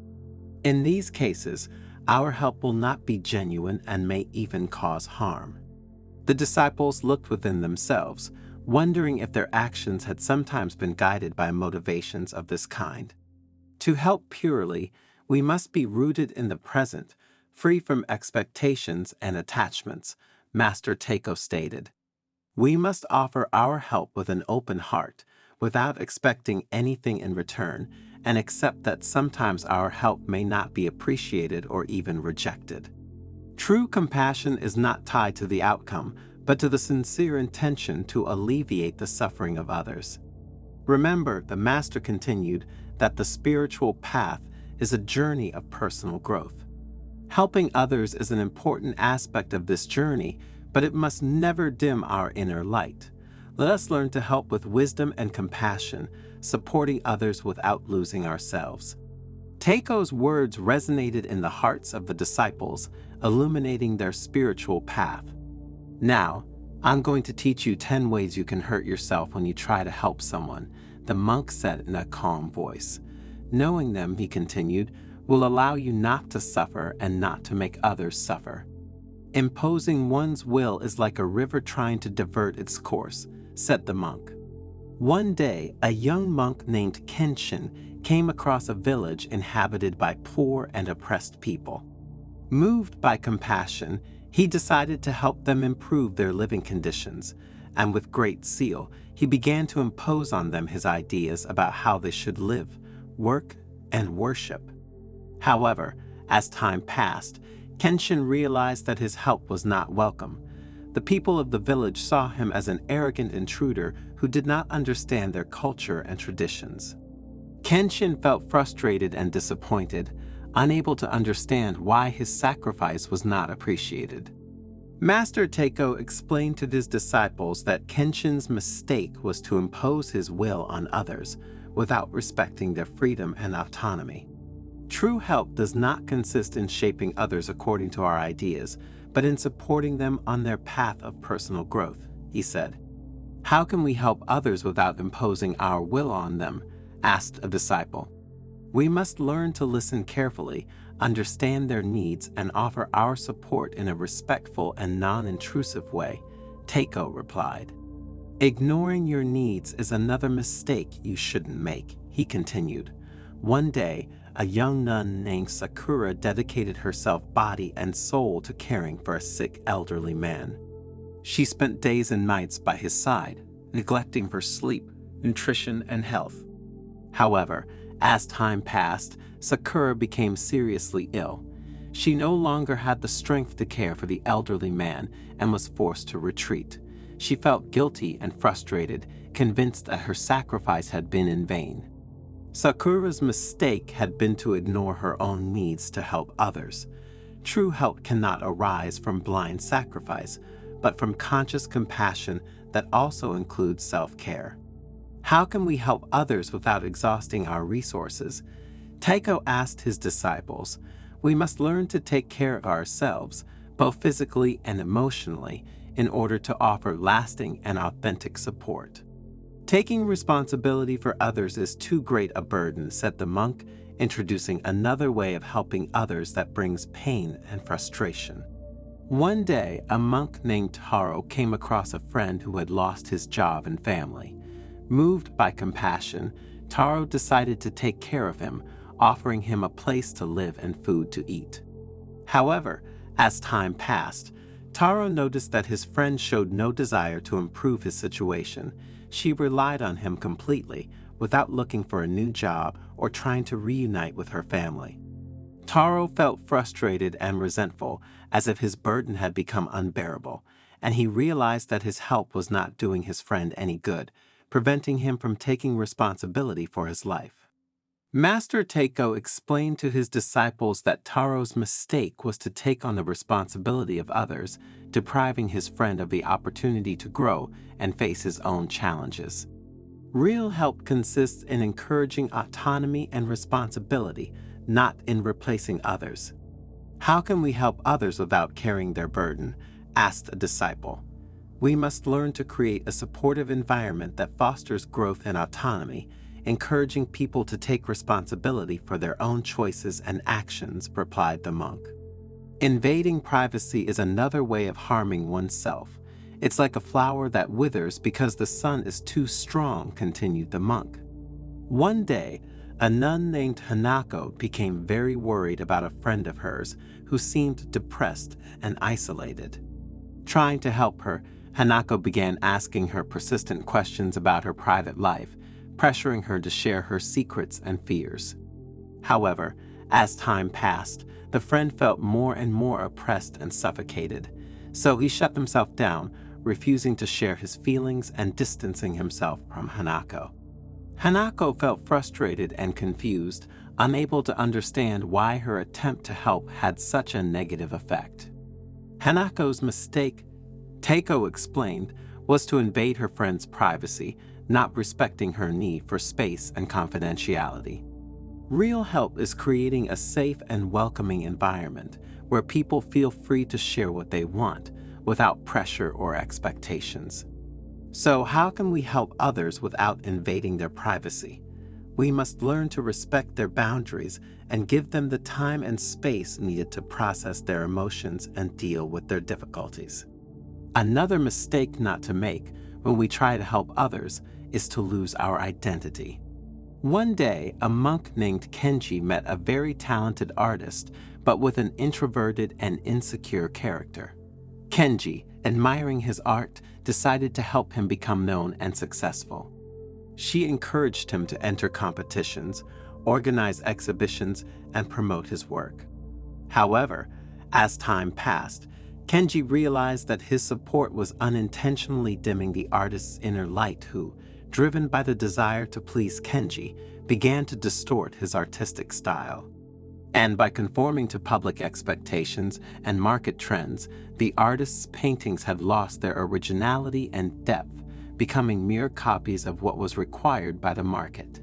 In these cases, our help will not be genuine and may even cause harm. The disciples looked within themselves, wondering if their actions had sometimes been guided by motivations of this kind. To help purely, we must be rooted in the present, free from expectations and attachments, Master Tako stated. We must offer our help with an open heart, without expecting anything in return, and accept that sometimes our help may not be appreciated or even rejected. True compassion is not tied to the outcome, but to the sincere intention to alleviate the suffering of others. Remember, the Master continued, that the spiritual path is a journey of personal growth. Helping others is an important aspect of this journey, but it must never dim our inner light. Let us learn to help with wisdom and compassion, supporting others without losing ourselves. Tako's words resonated in the hearts of the disciples, illuminating their spiritual path. Now, I'm going to teach you 10 ways you can hurt yourself when you try to help someone, the monk said in a calm voice. Knowing them, he continued, will allow you not to suffer and not to make others suffer. Imposing one's will is like a river trying to divert its course, said the monk. One day, a young monk named Kenshin came across a village inhabited by poor and oppressed people. Moved by compassion, he decided to help them improve their living conditions, and with great zeal, he began to impose on them his ideas about how they should live, work, and worship. However, as time passed, Kenshin realized that his help was not welcome. The people of the village saw him as an arrogant intruder who did not understand their culture and traditions. Kenshin felt frustrated and disappointed, unable to understand why his sacrifice was not appreciated. Master Tako explained to his disciples that Kenshin's mistake was to impose his will on others without respecting their freedom and autonomy. True help does not consist in shaping others according to our ideas, but in supporting them on their path of personal growth, he said. How can we help others without imposing our will on them? Asked a disciple. We must learn to listen carefully, understand their needs, and offer our support in a respectful and non-intrusive way, Tako replied. Ignoring your needs is another mistake you shouldn't make, he continued. One day, a young nun named Sakura dedicated herself body and soul to caring for a sick elderly man. She spent days and nights by his side, neglecting for sleep, nutrition, and health. However, as time passed, Sakura became seriously ill. She no longer had the strength to care for the elderly man and was forced to retreat. She felt guilty and frustrated, convinced that her sacrifice had been in vain. Sakura's mistake had been to ignore her own needs to help others. True help cannot arise from blind sacrifice, but from conscious compassion that also includes self-care. How can we help others without exhausting our resources? Tako asked his disciples. We must learn to take care of ourselves, both physically and emotionally, in order to offer lasting and authentic support. Taking responsibility for others is too great a burden, said the monk, introducing another way of helping others that brings pain and frustration. One day, a monk named Taro came across a friend who had lost his job and family. Moved by compassion, Taro decided to take care of him, offering him a place to live and food to eat. However, as time passed, Taro noticed that his friend showed no desire to improve his situation. She relied on him completely, without looking for a new job or trying to reunite with her family. Taro felt frustrated and resentful, as if his burden had become unbearable, and he realized that his help was not doing his friend any good, preventing him from taking responsibility for his life. Master Tako explained to his disciples that Taro's mistake was to take on the responsibility of others, depriving his friend of the opportunity to grow and face his own challenges. Real help consists in encouraging autonomy and responsibility, not in replacing others. How can we help others without carrying their burden? Asked a disciple. We must learn to create a supportive environment that fosters growth and autonomy, encouraging people to take responsibility for their own choices and actions, replied the monk. Invading privacy is another way of harming oneself. It's like a flower that withers because the sun is too strong, continued the monk. One day, a nun named Hanako became very worried about a friend of hers who seemed depressed and isolated. Trying to help her, Hanako began asking her persistent questions about her private life, pressuring her to share her secrets and fears. However, as time passed, the friend felt more and more oppressed and suffocated, so he shut himself down, refusing to share his feelings and distancing himself from Hanako. Hanako felt frustrated and confused, unable to understand why her attempt to help had such a negative effect. Hanako's mistake, Takeo explained, was to invade her friend's privacy, not respecting her need for space and confidentiality. Real help is creating a safe and welcoming environment where people feel free to share what they want without pressure or expectations. So how can we help others without invading their privacy? We must learn to respect their boundaries and give them the time and space needed to process their emotions and deal with their difficulties. Another mistake not to make when we try to help others is to lose our identity. One day, a monk named Kenji met a very talented artist, but with an introverted and insecure character. Kenji, admiring his art, decided to help him become known and successful. She encouraged him to enter competitions, organize exhibitions, and promote his work. However, as time passed, Kenji realized that his support was unintentionally dimming the artist's inner light who, driven by the desire to please Kenji, began to distort his artistic style. And by conforming to public expectations and market trends, the artist's paintings had lost their originality and depth, becoming mere copies of what was required by the market.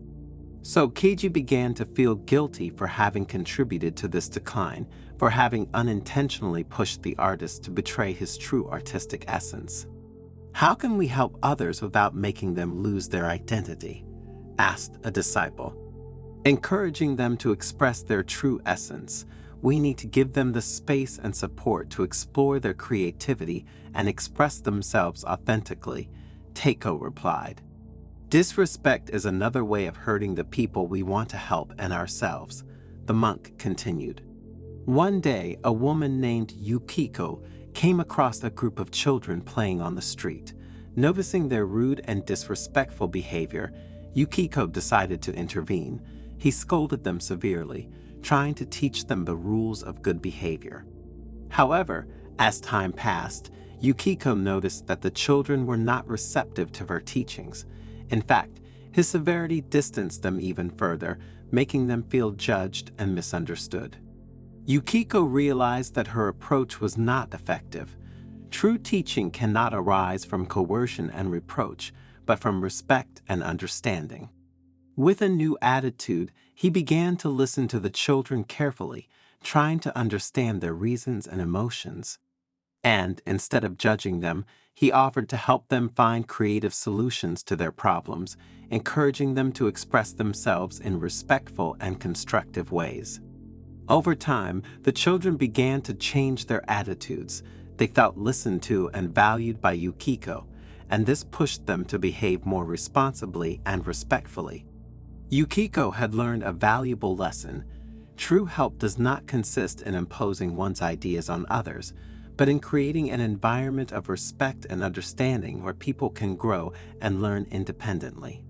So Kenji began to feel guilty for having contributed to this decline, for having unintentionally pushed the artist to betray his true artistic essence. How can we help others without making them lose their identity? Asked a disciple. Encouraging them to express their true essence, we need to give them the space and support to explore their creativity and express themselves authentically, Takeo replied. Disrespect is another way of hurting the people we want to help and ourselves, the monk continued. One day, a woman named Yukiko came across a group of children playing on the street. Noticing their rude and disrespectful behavior, Yukiko decided to intervene. He scolded them severely, trying to teach them the rules of good behavior. However, as time passed, Yukiko noticed that the children were not receptive to her teachings. In fact, his severity distanced them even further, making them feel judged and misunderstood. Yukiko realized that her approach was not effective. True teaching cannot arise from coercion and reproach, but from respect and understanding. With a new attitude, he began to listen to the children carefully, trying to understand their reasons and emotions. And, instead of judging them, he offered to help them find creative solutions to their problems, encouraging them to express themselves in respectful and constructive ways. Over time, the children began to change their attitudes. They felt listened to and valued by Yukiko, and this pushed them to behave more responsibly and respectfully. Yukiko had learned a valuable lesson. True help does not consist in imposing one's ideas on others, but in creating an environment of respect and understanding where people can grow and learn independently.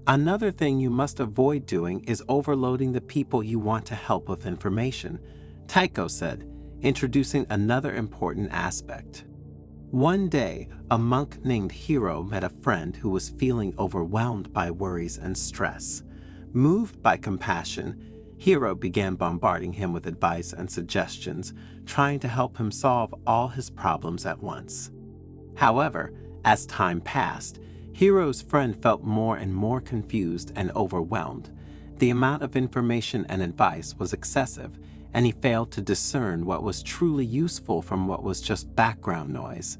Another thing you must avoid doing is overloading the people you want to help with information, Takeo said, introducing another important aspect. One day, a monk named Hiro met a friend who was feeling overwhelmed by worries and stress. Moved by compassion, Hiro began bombarding him with advice and suggestions, trying to help him solve all his problems at once. However, as time passed, Hiro's friend felt more and more confused and overwhelmed. The amount of information and advice was excessive, and he failed to discern what was truly useful from what was just background noise.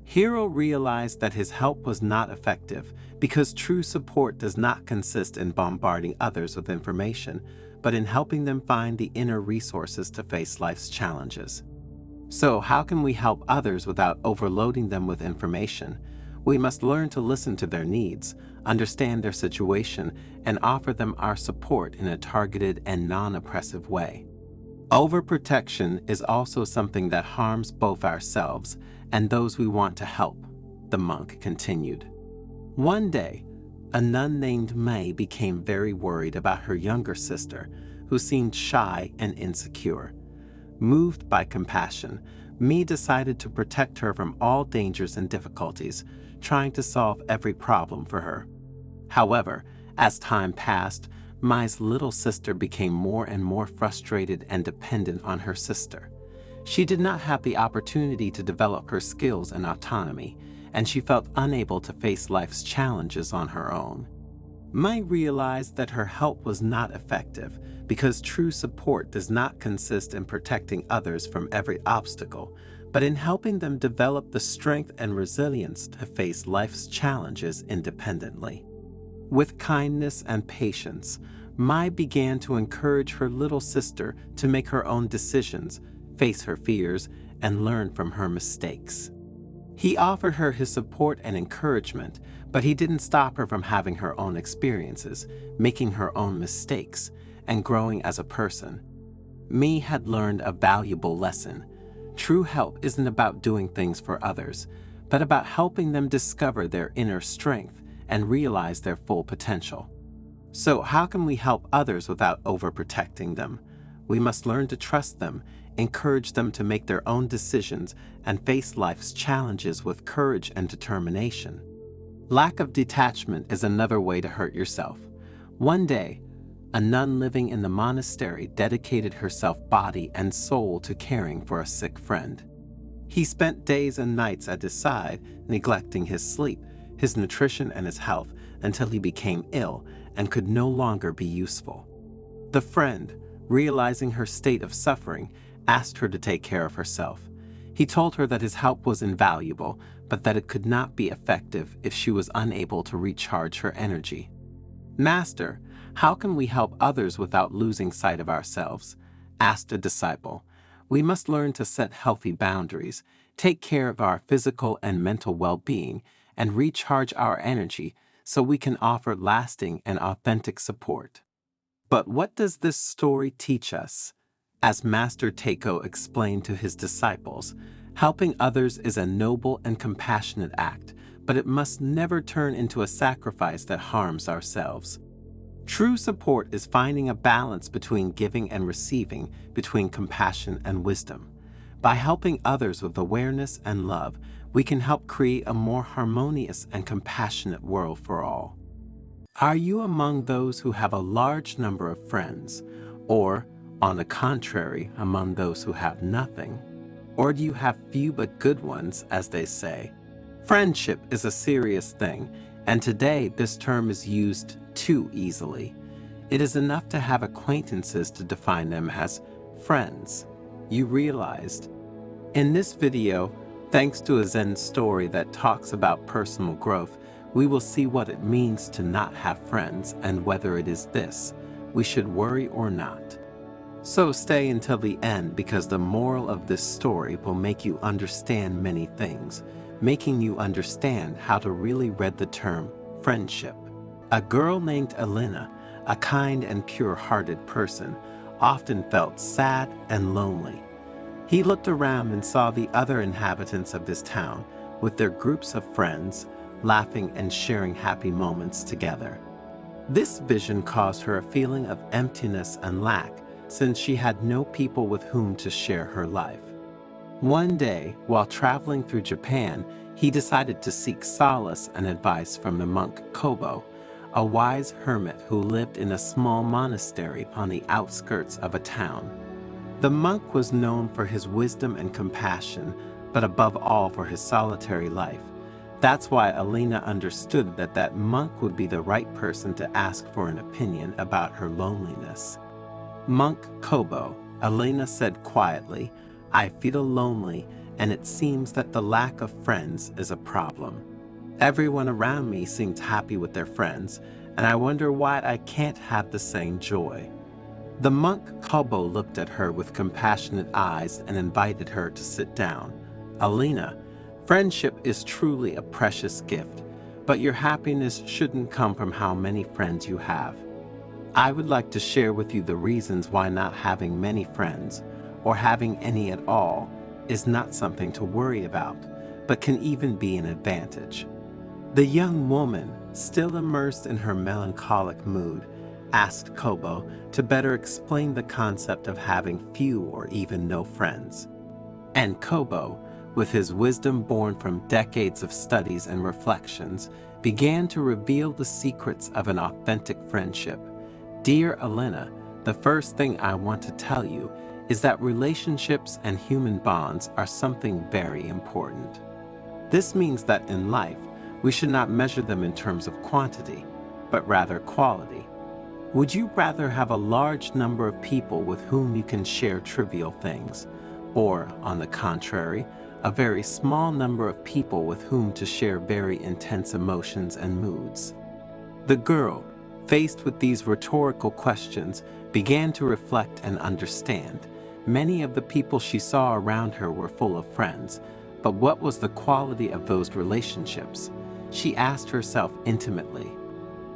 Hiro realized that his help was not effective because true support does not consist in bombarding others with information, but in helping them find the inner resources to face life's challenges. So, how can we help others without overloading them with information? We must learn to listen to their needs, understand their situation, and offer them our support in a targeted and non-oppressive way. Overprotection is also something that harms both ourselves and those we want to help, the monk continued. One day, a nun named May became very worried about her younger sister, who seemed shy and insecure. Moved by compassion, Mai decided to protect her from all dangers and difficulties, trying to solve every problem for her. However, as time passed, Mai's little sister became more and more frustrated and dependent on her sister. She did not have the opportunity to develop her skills and autonomy, and she felt unable to face life's challenges on her own. Mai realized that her help was not effective because true support does not consist in protecting others from every obstacle, but in helping them develop the strength and resilience to face life's challenges independently. With kindness and patience, Mai began to encourage her little sister to make her own decisions, face her fears, and learn from her mistakes. He offered her his support and encouragement, but he didn't stop her from having her own experiences, making her own mistakes, and growing as a person. Mai had learned a valuable lesson. True help isn't about doing things for others, but about helping them discover their inner strength and realize their full potential. So how can we help others without overprotecting them? We must learn to trust them, encourage them to make their own decisions, and face life's challenges with courage and determination. Lack of detachment is another way to hurt yourself. One day, a nun living in the monastery dedicated herself body and soul to caring for a sick friend. He spent days and nights at his side, neglecting his sleep, his nutrition, and his health until he became ill and could no longer be useful. The friend, realizing her state of suffering, asked her to take care of herself. He told her that his help was invaluable, but that it could not be effective if she was unable to recharge her energy. "Master, how can we help others without losing sight of ourselves?" asked a disciple. "We must learn to set healthy boundaries, take care of our physical and mental well-being, and recharge our energy so we can offer lasting and authentic support." But what does this story teach us? As Master Teiko explained to his disciples, helping others is a noble and compassionate act, but it must never turn into a sacrifice that harms ourselves. True support is finding a balance between giving and receiving, between compassion and wisdom. By helping others with awareness and love, we can help create a more harmonious and compassionate world for all. Are you among those who have a large number of friends, or, on the contrary, among those who have nothing? Or do you have few but good ones, as they say? Friendship is a serious thing, and today this term is used too easily. It is enough to have acquaintances to define them as friends. You realized. In this video, thanks to a Zen story that talks about personal growth, we will see what it means to not have friends and whether it is this, we should worry or not. So stay until the end, because the moral of this story will make you understand many things, making you understand how to really read the term friendship. A girl named Elena, a kind and pure-hearted person, often felt sad and lonely. He looked around and saw the other inhabitants of this town with their groups of friends, laughing and sharing happy moments together. This vision caused her a feeling of emptiness and lack, since she had no people with whom to share her life. One day, while traveling through Japan, he decided to seek solace and advice from the monk Kobo, a wise hermit who lived in a small monastery on the outskirts of a town. The monk was known for his wisdom and compassion, but above all for his solitary life. That's why Alina understood that that monk would be the right person to ask for an opinion about her loneliness. "Monk Kobo," Alina said quietly, "I feel lonely, and it seems that the lack of friends is a problem. Everyone around me seems happy with their friends, and I wonder why I can't have the same joy." The monk Kobo looked at her with compassionate eyes and invited her to sit down. "Alina, friendship is truly a precious gift, but your happiness shouldn't come from how many friends you have. I would like to share with you the reasons why not having many friends, or having any at all, is not something to worry about, but can even be an advantage." The young woman, still immersed in her melancholic mood, asked Kobo to better explain the concept of having few or even no friends. And Kobo, with his wisdom born from decades of studies and reflections, began to reveal the secrets of an authentic friendship. "Dear Alina, the first thing I want to tell you is that relationships and human bonds are something very important. This means that in life, we should not measure them in terms of quantity, but rather quality. Would you rather have a large number of people with whom you can share trivial things, or, on the contrary, a very small number of people with whom to share very intense emotions and moods?" The girl, faced with these rhetorical questions, began to reflect and understand. Many of the people she saw around her were full of friends, but what was the quality of those relationships? She asked herself intimately.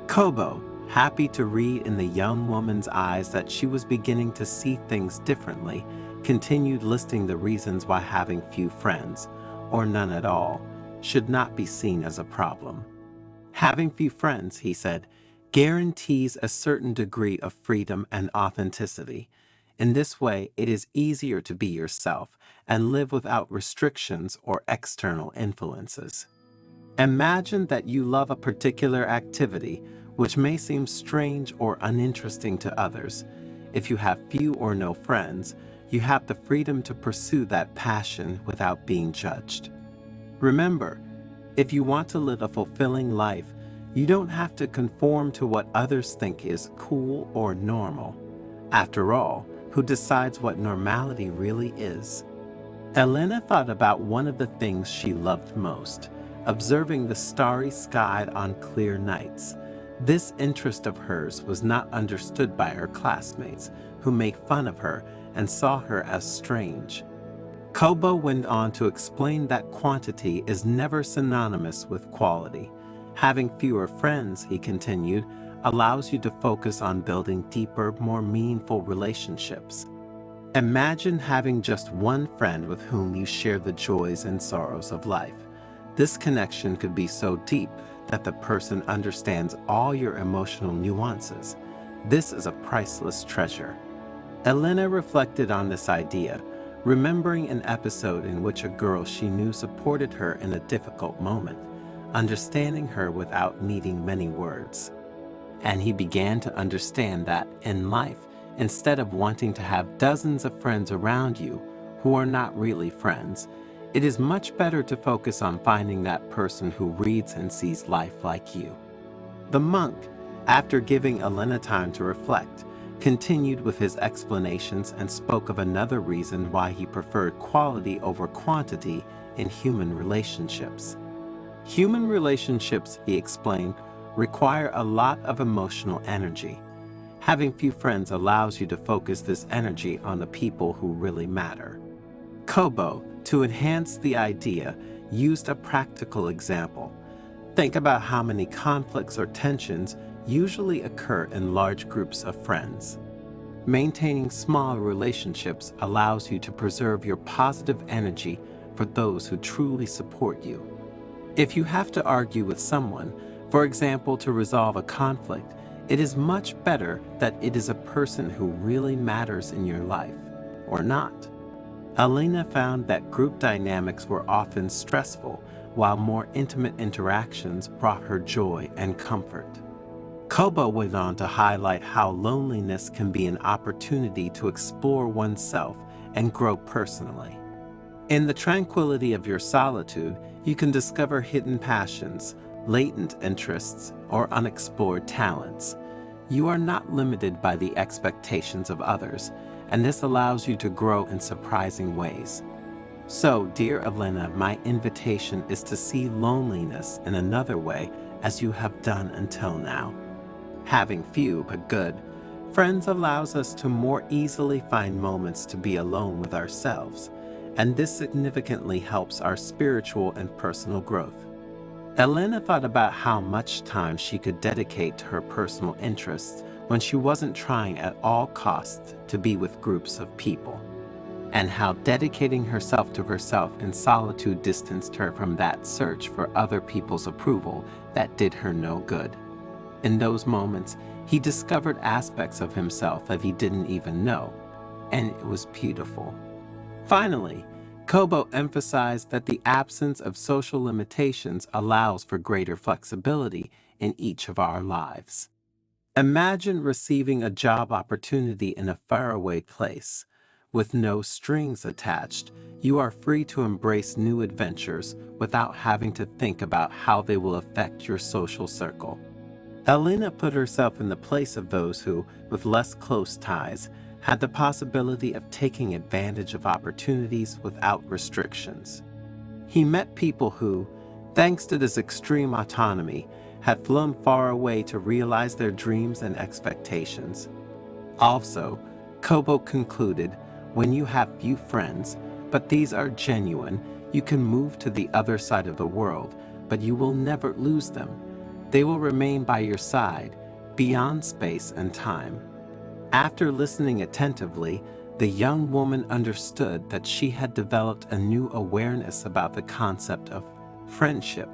Kobo, happy to read in the young woman's eyes that she was beginning to see things differently, continued listing the reasons why having few friends, or none at all, should not be seen as a problem. "Having few friends," he said, "guarantees a certain degree of freedom and authenticity. In this way, it is easier to be yourself and live without restrictions or external influences. Imagine that you love a particular activity which may seem strange or uninteresting to others. If you have few or no friends, you have the freedom to pursue that passion without being judged. Remember, if you want to live a fulfilling life, you don't have to conform to what others think is cool or normal. After all, who decides what normality really is?" Elena thought about one of the things she loved most, observing the starry sky on clear nights. This interest of hers was not understood by her classmates, who made fun of her and saw her as strange. Kobo went on to explain that quantity is never synonymous with quality. "Having fewer friends," he continued, "allows you to focus on building deeper, more meaningful relationships. Imagine having just one friend with whom you share the joys and sorrows of life. This connection could be so deep that the person understands all your emotional nuances. This is a priceless treasure." Elena reflected on this idea, remembering an episode in which a girl she knew supported her in a difficult moment, understanding her without needing many words. And he began to understand that in life, instead of wanting to have dozens of friends around you who are not really friends, it is much better to focus on finding that person who reads and sees life like you. The monk, after giving Elena time to reflect, continued with his explanations and spoke of another reason why he preferred quality over quantity in human relationships. Human relationships, he explained, require a lot of emotional energy. Having few friends allows you to focus this energy on the people who really matter. Kobo, to enhance the idea, used a practical example. Think about how many conflicts or tensions usually occur in large groups of friends. Maintaining small relationships allows you to preserve your positive energy for those who truly support you. If you have to argue with someone, for example, to resolve a conflict, it is much better that it is a person who really matters in your life, or not. Elena found that group dynamics were often stressful, while more intimate interactions brought her joy and comfort. Kobo went on to highlight how loneliness can be an opportunity to explore oneself and grow personally. In the tranquility of your solitude, You can discover hidden passions, latent interests, or unexplored talents. You are not limited by the expectations of others, and this allows you to grow in surprising ways. So, dear Elena, my invitation is to see loneliness in another way as you have done until now. Having few but good friends allows us to more easily find moments to be alone with ourselves, and this significantly helps our spiritual and personal growth. Elena thought about how much time she could dedicate to her personal interests when she wasn't trying at all costs to be with groups of people, and how dedicating herself to herself in solitude distanced her from that search for other people's approval that did her no good. In those moments, he discovered aspects of himself that he didn't even know, and it was beautiful. Finally, Kobo emphasized that the absence of social limitations allows for greater flexibility in each of our lives. Imagine receiving a job opportunity in a faraway place. With no strings attached, you are free to embrace new adventures without having to think about how they will affect your social circle. Elena put herself in the place of those who, with less close ties, had the possibility of taking advantage of opportunities without restrictions. He met people who, thanks to this extreme autonomy, had flown far away to realize their dreams and expectations. Also, Kobo concluded, when you have few friends, but these are genuine, you can move to the other side of the world, but you will never lose them. They will remain by your side, beyond space and time. After listening attentively, the young woman understood that she had developed a new awareness about the concept of friendship.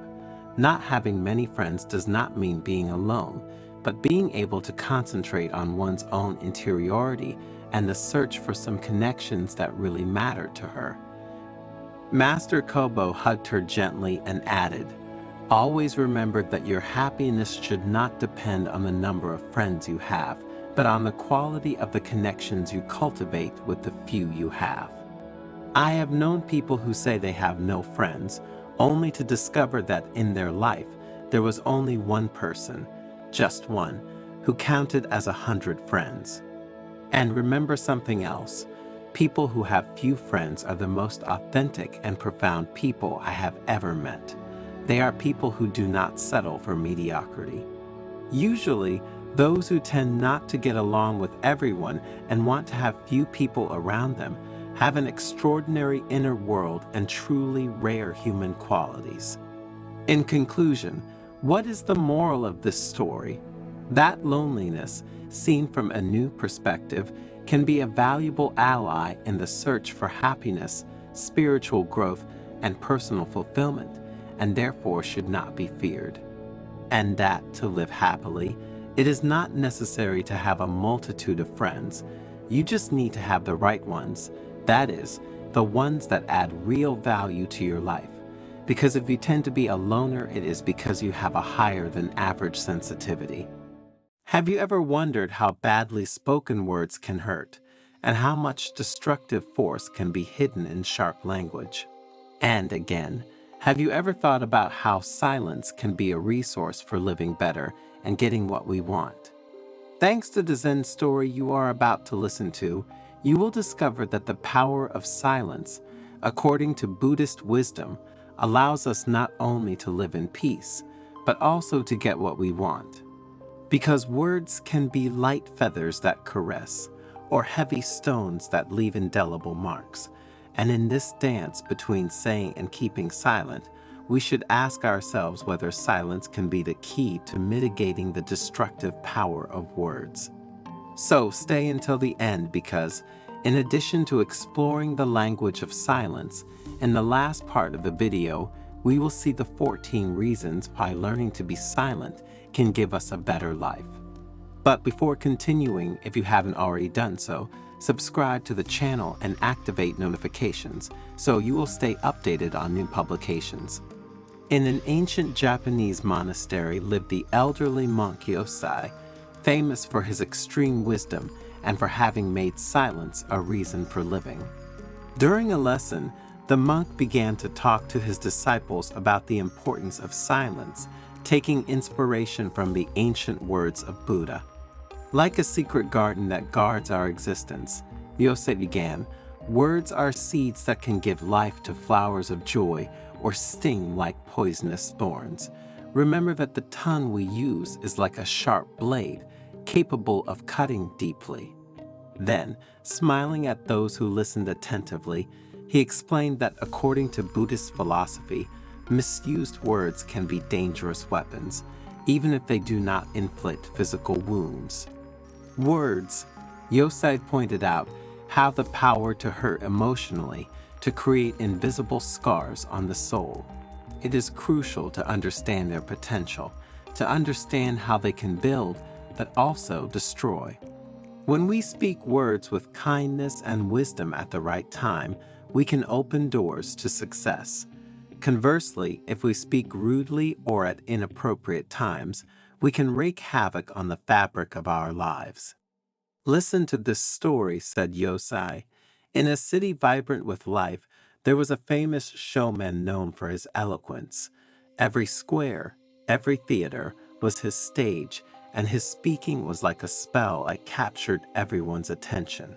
Not having many friends does not mean being alone, but being able to concentrate on one's own interiority and the search for some connections that really matter to her. Master Kobo hugged her gently and added, "Always remember that your happiness should not depend on the number of friends you have, but on the quality of the connections you cultivate with the few you have." I have known people who say they have no friends, only to discover that in their life there was only one person, just one, who counted as 100 friends. And remember something else. People who have few friends are the most authentic and profound people I have ever met. They are people who do not settle for mediocrity. Usually, those who tend not to get along with everyone and want to have few people around them have an extraordinary inner world and truly rare human qualities. In conclusion, what is the moral of this story? That loneliness, seen from a new perspective, can be a valuable ally in the search for happiness, spiritual growth, and personal fulfillment, and therefore should not be feared. And that, to live happily, it is not necessary to have a multitude of friends. You just need to have the right ones, that is, the ones that add real value to your life. Because if you tend to be a loner, it is because you have a higher than average sensitivity. Have you ever wondered how badly spoken words can hurt, and how much destructive force can be hidden in sharp language? And again, have you ever thought about how silence can be a resource for living better and getting what we want? Thanks to the Zen story you are about to listen to, you will discover that the power of silence, according to Buddhist wisdom, allows us not only to live in peace, but also to get what we want. Because words can be light feathers that caress, or heavy stones that leave indelible marks. And in this dance between saying and keeping silent, we should ask ourselves whether silence can be the key to mitigating the destructive power of words. So stay until the end because, in addition to exploring the language of silence, in the last part of the video, we will see the 14 reasons why learning to be silent can give us a better life. But before continuing, if you haven't already done so, subscribe to the channel and activate notifications so you will stay updated on new publications. In an ancient Japanese monastery lived the elderly monk Yosai, famous for his extreme wisdom and for having made silence a reason for living. During a lesson, the monk began to talk to his disciples about the importance of silence, taking inspiration from the ancient words of Buddha. Like a secret garden that guards our existence, Yosei began, words are seeds that can give life to flowers of joy or sting like poisonous thorns. Remember that the tongue we use is like a sharp blade, capable of cutting deeply. Then, smiling at those who listened attentively, he explained that according to Buddhist philosophy, misused words can be dangerous weapons, even if they do not inflict physical wounds. Words, Yosei pointed out, have the power to hurt emotionally, to create invisible scars on the soul. It is crucial to understand their potential, to understand how they can build, but also destroy. When we speak words with kindness and wisdom at the right time, we can open doors to success. Conversely, if we speak rudely or at inappropriate times, we can wreak havoc on the fabric of our lives. Listen to this story, said Yosei. In a city vibrant with life, there was a famous showman known for his eloquence. Every square, every theater was his stage, and his speaking was like a spell that captured everyone's attention.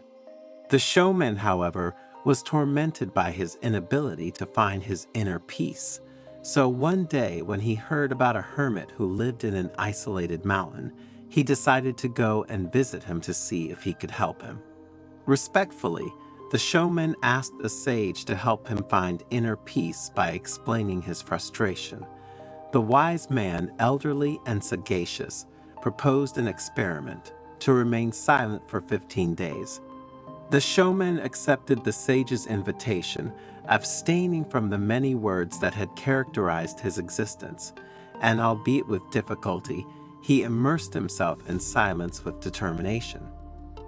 The showman, however, was tormented by his inability to find his inner peace. So one day, when he heard about a hermit who lived in an isolated mountain, he decided to go and visit him to see if he could help him. Respectfully, the showman asked the sage to help him find inner peace by explaining his frustration. The wise man, elderly and sagacious, proposed an experiment to remain silent for 15 days. The showman accepted the sage's invitation, abstaining from the many words that had characterized his existence, and albeit with difficulty, he immersed himself in silence with determination.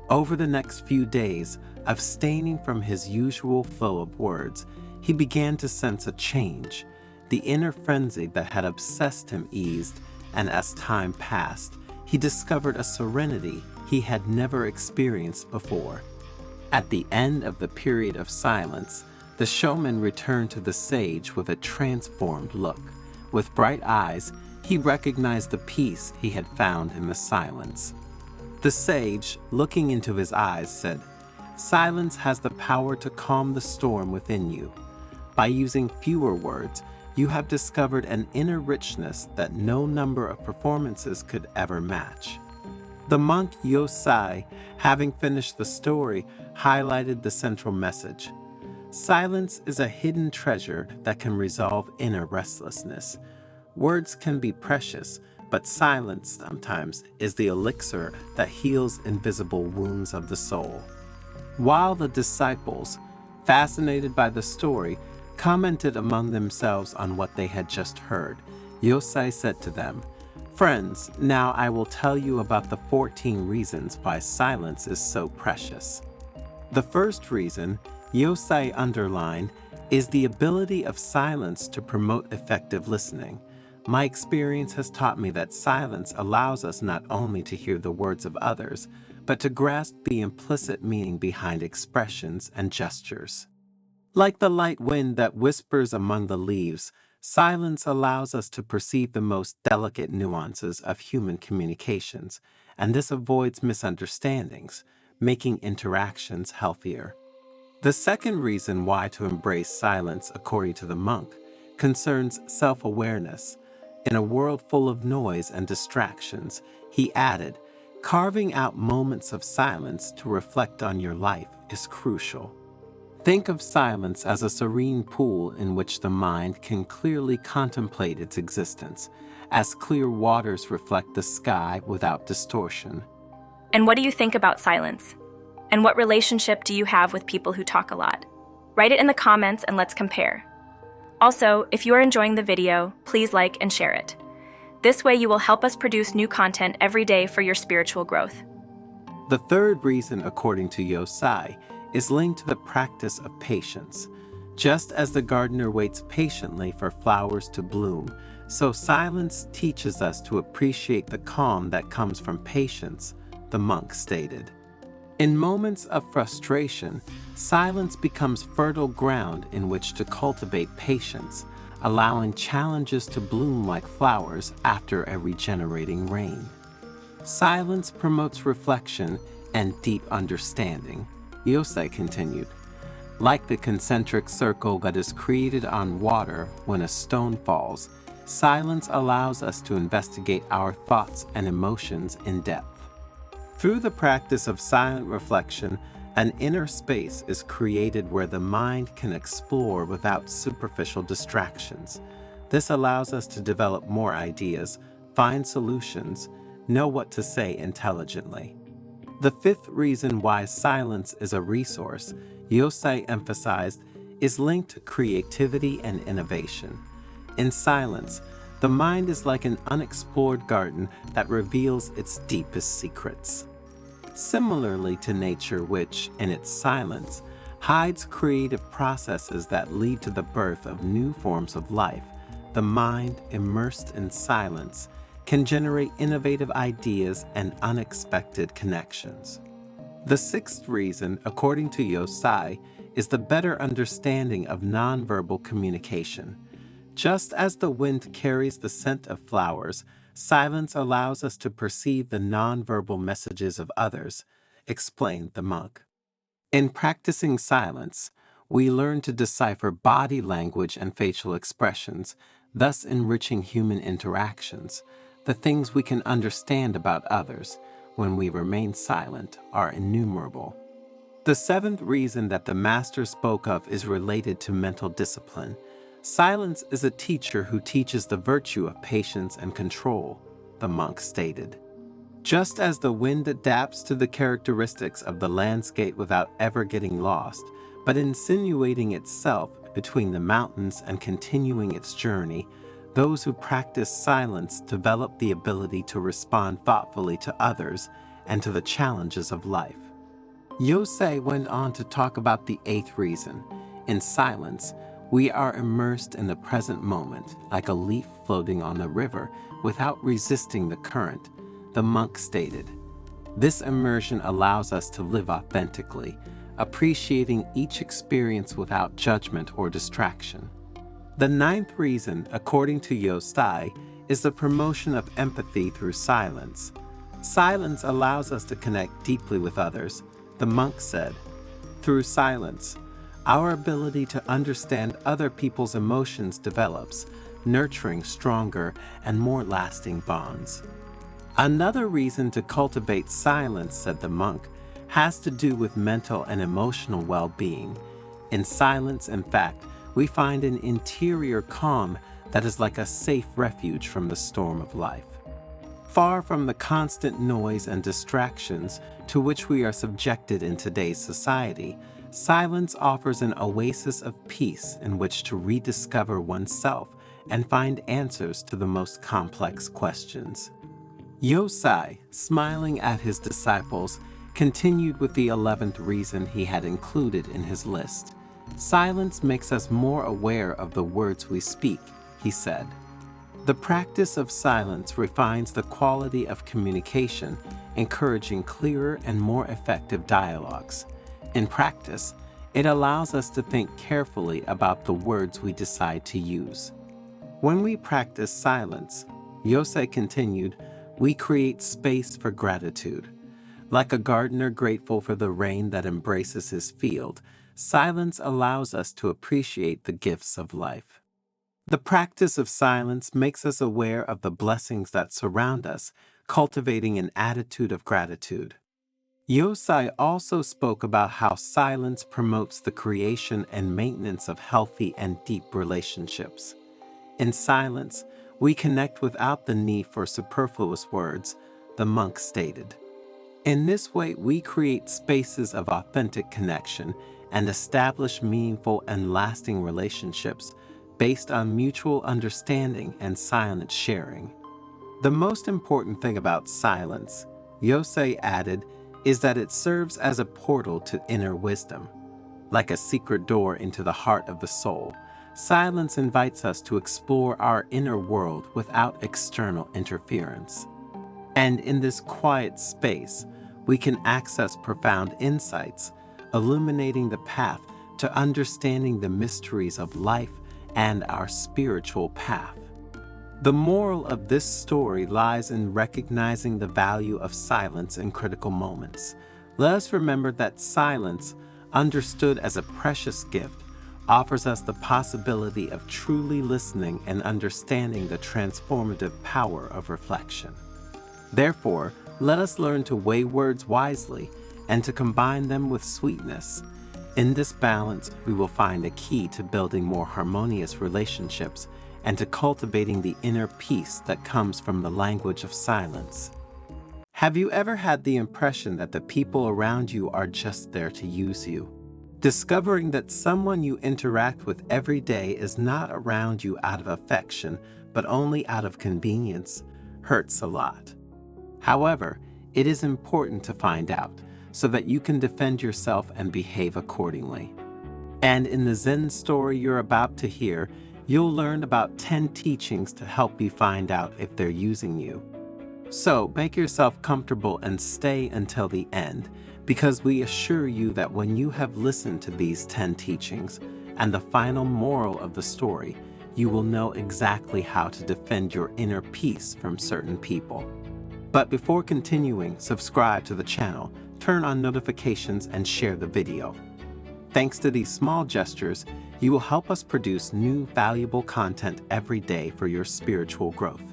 Over the next few days, abstaining from his usual flow of words, he began to sense a change. The inner frenzy that had obsessed him eased, and as time passed, he discovered a serenity he had never experienced before. At the end of the period of silence, the showman returned to the sage with a transformed look. With bright eyes, he recognized the peace he had found in the silence. The sage, looking into his eyes, said, "Silence has the power to calm the storm within you. By using fewer words, you have discovered an inner richness that no number of performances could ever match." The monk Yosei, having finished the story, highlighted the central message. Silence is a hidden treasure that can resolve inner restlessness. Words can be precious, but silence sometimes is the elixir that heals invisible wounds of the soul. While the disciples, fascinated by the story, commented among themselves on what they had just heard, Yosei said to them, "Friends, now I will tell you about the 14 reasons why silence is so precious." The first reason, Yosei underlined, is the ability of silence to promote effective listening. My experience has taught me that silence allows us not only to hear the words of others, but to grasp the implicit meaning behind expressions and gestures. Like the light wind that whispers among the leaves, silence allows us to perceive the most delicate nuances of human communications, and this avoids misunderstandings, making interactions healthier. The second reason why to embrace silence, according to the monk, concerns self-awareness. In a world full of noise and distractions, he added, carving out moments of silence to reflect on your life is crucial. Think of silence as a serene pool in which the mind can clearly contemplate its existence, as clear waters reflect the sky without distortion. And what do you think about silence? And what relationship do you have with people who talk a lot? Write it in the comments and let's compare. Also, if you are enjoying the video, please like and share it. This way you will help us produce new content every day for your spiritual growth. The third reason, according to Yosei, is linked to the practice of patience. Just as the gardener waits patiently for flowers to bloom, so silence teaches us to appreciate the calm that comes from patience, the monk stated. In moments of frustration, silence becomes fertile ground in which to cultivate patience, allowing challenges to bloom like flowers after a regenerating rain. Silence promotes reflection and deep understanding, Yosei continued. Like the concentric circle that is created on water when a stone falls, silence allows us to investigate our thoughts and emotions in depth. Through the practice of silent reflection, an inner space is created where the mind can explore without superficial distractions. This allows us to develop more ideas, find solutions, know what to say intelligently. The fifth reason why silence is a resource, Yosei emphasized, is linked to creativity and innovation. In silence, the mind is like an unexplored garden that reveals its deepest secrets. Similarly to nature, which, in its silence, hides creative processes that lead to the birth of new forms of life, the mind, immersed in silence, can generate innovative ideas and unexpected connections. The sixth reason, according to Yosei, is the better understanding of nonverbal communication. Just as the wind carries the scent of flowers, silence allows us to perceive the nonverbal messages of others, explained the monk. In practicing silence, we learn to decipher body language and facial expressions, thus enriching human interactions. The things we can understand about others when we remain silent are innumerable. The seventh reason that the master spoke of is related to mental discipline. Silence is a teacher who teaches the virtue of patience and control, the monk stated. Just as the wind adapts to the characteristics of the landscape without ever getting lost, but insinuating itself between the mountains and continuing its journey, those who practice silence develop the ability to respond thoughtfully to others and to the challenges of life. Yosei went on to talk about the eighth reason. In silence, we are immersed in the present moment, like a leaf floating on the river without resisting the current, the monk stated. This immersion allows us to live authentically, appreciating each experience without judgment or distraction. The ninth reason, according to Yosei, is the promotion of empathy through silence. Silence allows us to connect deeply with others, the monk said. Through silence, our ability to understand other people's emotions develops, nurturing stronger and more lasting bonds. Another reason to cultivate silence, said the monk, has to do with mental and emotional well-being. In silence, in fact, we find an interior calm that is like a safe refuge from the storm of life. Far from the constant noise and distractions to which we are subjected in today's society, silence offers an oasis of peace in which to rediscover oneself and find answers to the most complex questions. Yosei, smiling at his disciples, continued with the 11th reason he had included in his list. Silence makes us more aware of the words we speak, he said. The practice of silence refines the quality of communication, encouraging clearer and more effective dialogues. In practice, it allows us to think carefully about the words we decide to use. When we practice silence, Yosei continued, we create space for gratitude. Like a gardener grateful for the rain that embraces his field, silence allows us to appreciate the gifts of life. The practice of silence makes us aware of the blessings that surround us, cultivating an attitude of gratitude. Yosei also spoke about how silence promotes the creation and maintenance of healthy and deep relationships. In silence, we connect without the need for superfluous words, the monk stated. In this way, we create spaces of authentic connection and establish meaningful and lasting relationships based on mutual understanding and silent sharing. The most important thing about silence, Yosei added, is that it serves as a portal to inner wisdom. Like a secret door into the heart of the soul, silence invites us to explore our inner world without external interference. And in this quiet space, we can access profound insights, illuminating the path to understanding the mysteries of life and our spiritual path. The moral of this story lies in recognizing the value of silence in critical moments. Let us remember that silence, understood as a precious gift, offers us the possibility of truly listening and understanding the transformative power of reflection. Therefore, let us learn to weigh words wisely and to combine them with sweetness. In this balance, we will find a key to building more harmonious relationships and to cultivating the inner peace that comes from the language of silence. Have you ever had the impression that the people around you are just there to use you? Discovering that someone you interact with every day is not around you out of affection, but only out of convenience, hurts a lot. However, it is important to find out so that you can defend yourself and behave accordingly. And in the Zen story you're about to hear, you'll learn about 10 teachings to help you find out if they're using you. So make yourself comfortable and stay until the end, because we assure you that when you have listened to these 10 teachings and the final moral of the story, you will know exactly how to defend your inner peace from certain people. But before continuing, subscribe to the channel, turn on notifications, and share the video. Thanks to these small gestures, you will help us produce new, valuable content every day for your spiritual growth.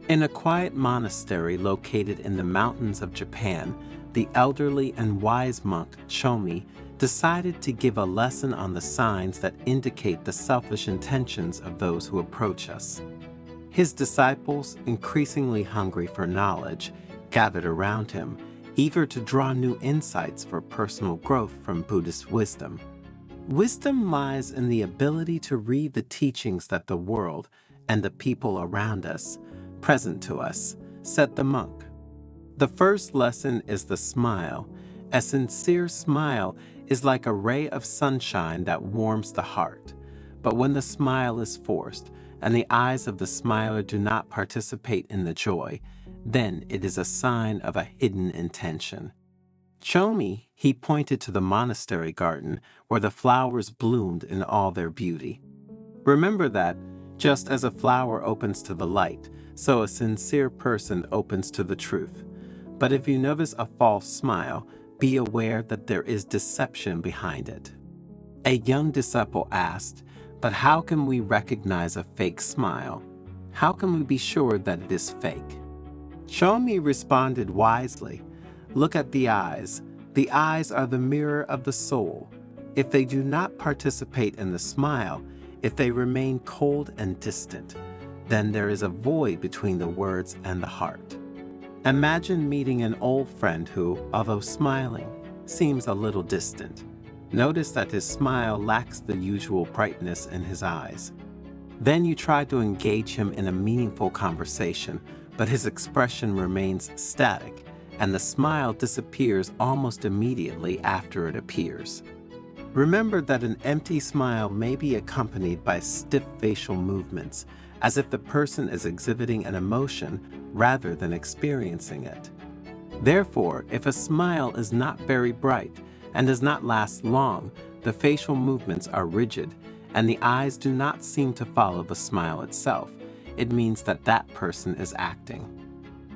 In a quiet monastery located in the mountains of Japan, the elderly and wise monk Chomi decided to give a lesson on the signs that indicate the selfish intentions of those who approach us. His disciples, increasingly hungry for knowledge, gathered around him, eager to draw new insights for personal growth from Buddhist wisdom. Wisdom lies in the ability to read the teachings that the world and the people around us, present to us, said the monk. The first lesson is the smile. A sincere smile is like a ray of sunshine that warms the heart. But when the smile is forced, and the eyes of the smiler do not participate in the joy, then it is a sign of a hidden intention. Chomi, he pointed to the monastery garden where the flowers bloomed in all their beauty. Remember that, just as a flower opens to the light, so a sincere person opens to the truth. But if you notice a false smile, be aware that there is deception behind it. A young disciple asked, "But how can we recognize a fake smile? How can we be sure that it is fake?" Chomi responded wisely, "Look at the eyes. The eyes are the mirror of the soul. If they do not participate in the smile, if they remain cold and distant, then there is a void between the words and the heart." Imagine meeting an old friend who, although smiling, seems a little distant. Notice that his smile lacks the usual brightness in his eyes. Then you try to engage him in a meaningful conversation, but his expression remains static, and the smile disappears almost immediately after it appears. Remember that an empty smile may be accompanied by stiff facial movements, as if the person is exhibiting an emotion rather than experiencing it. Therefore, if a smile is not very bright and does not last long, the facial movements are rigid, and the eyes do not seem to follow the smile itself, it means that that person is acting.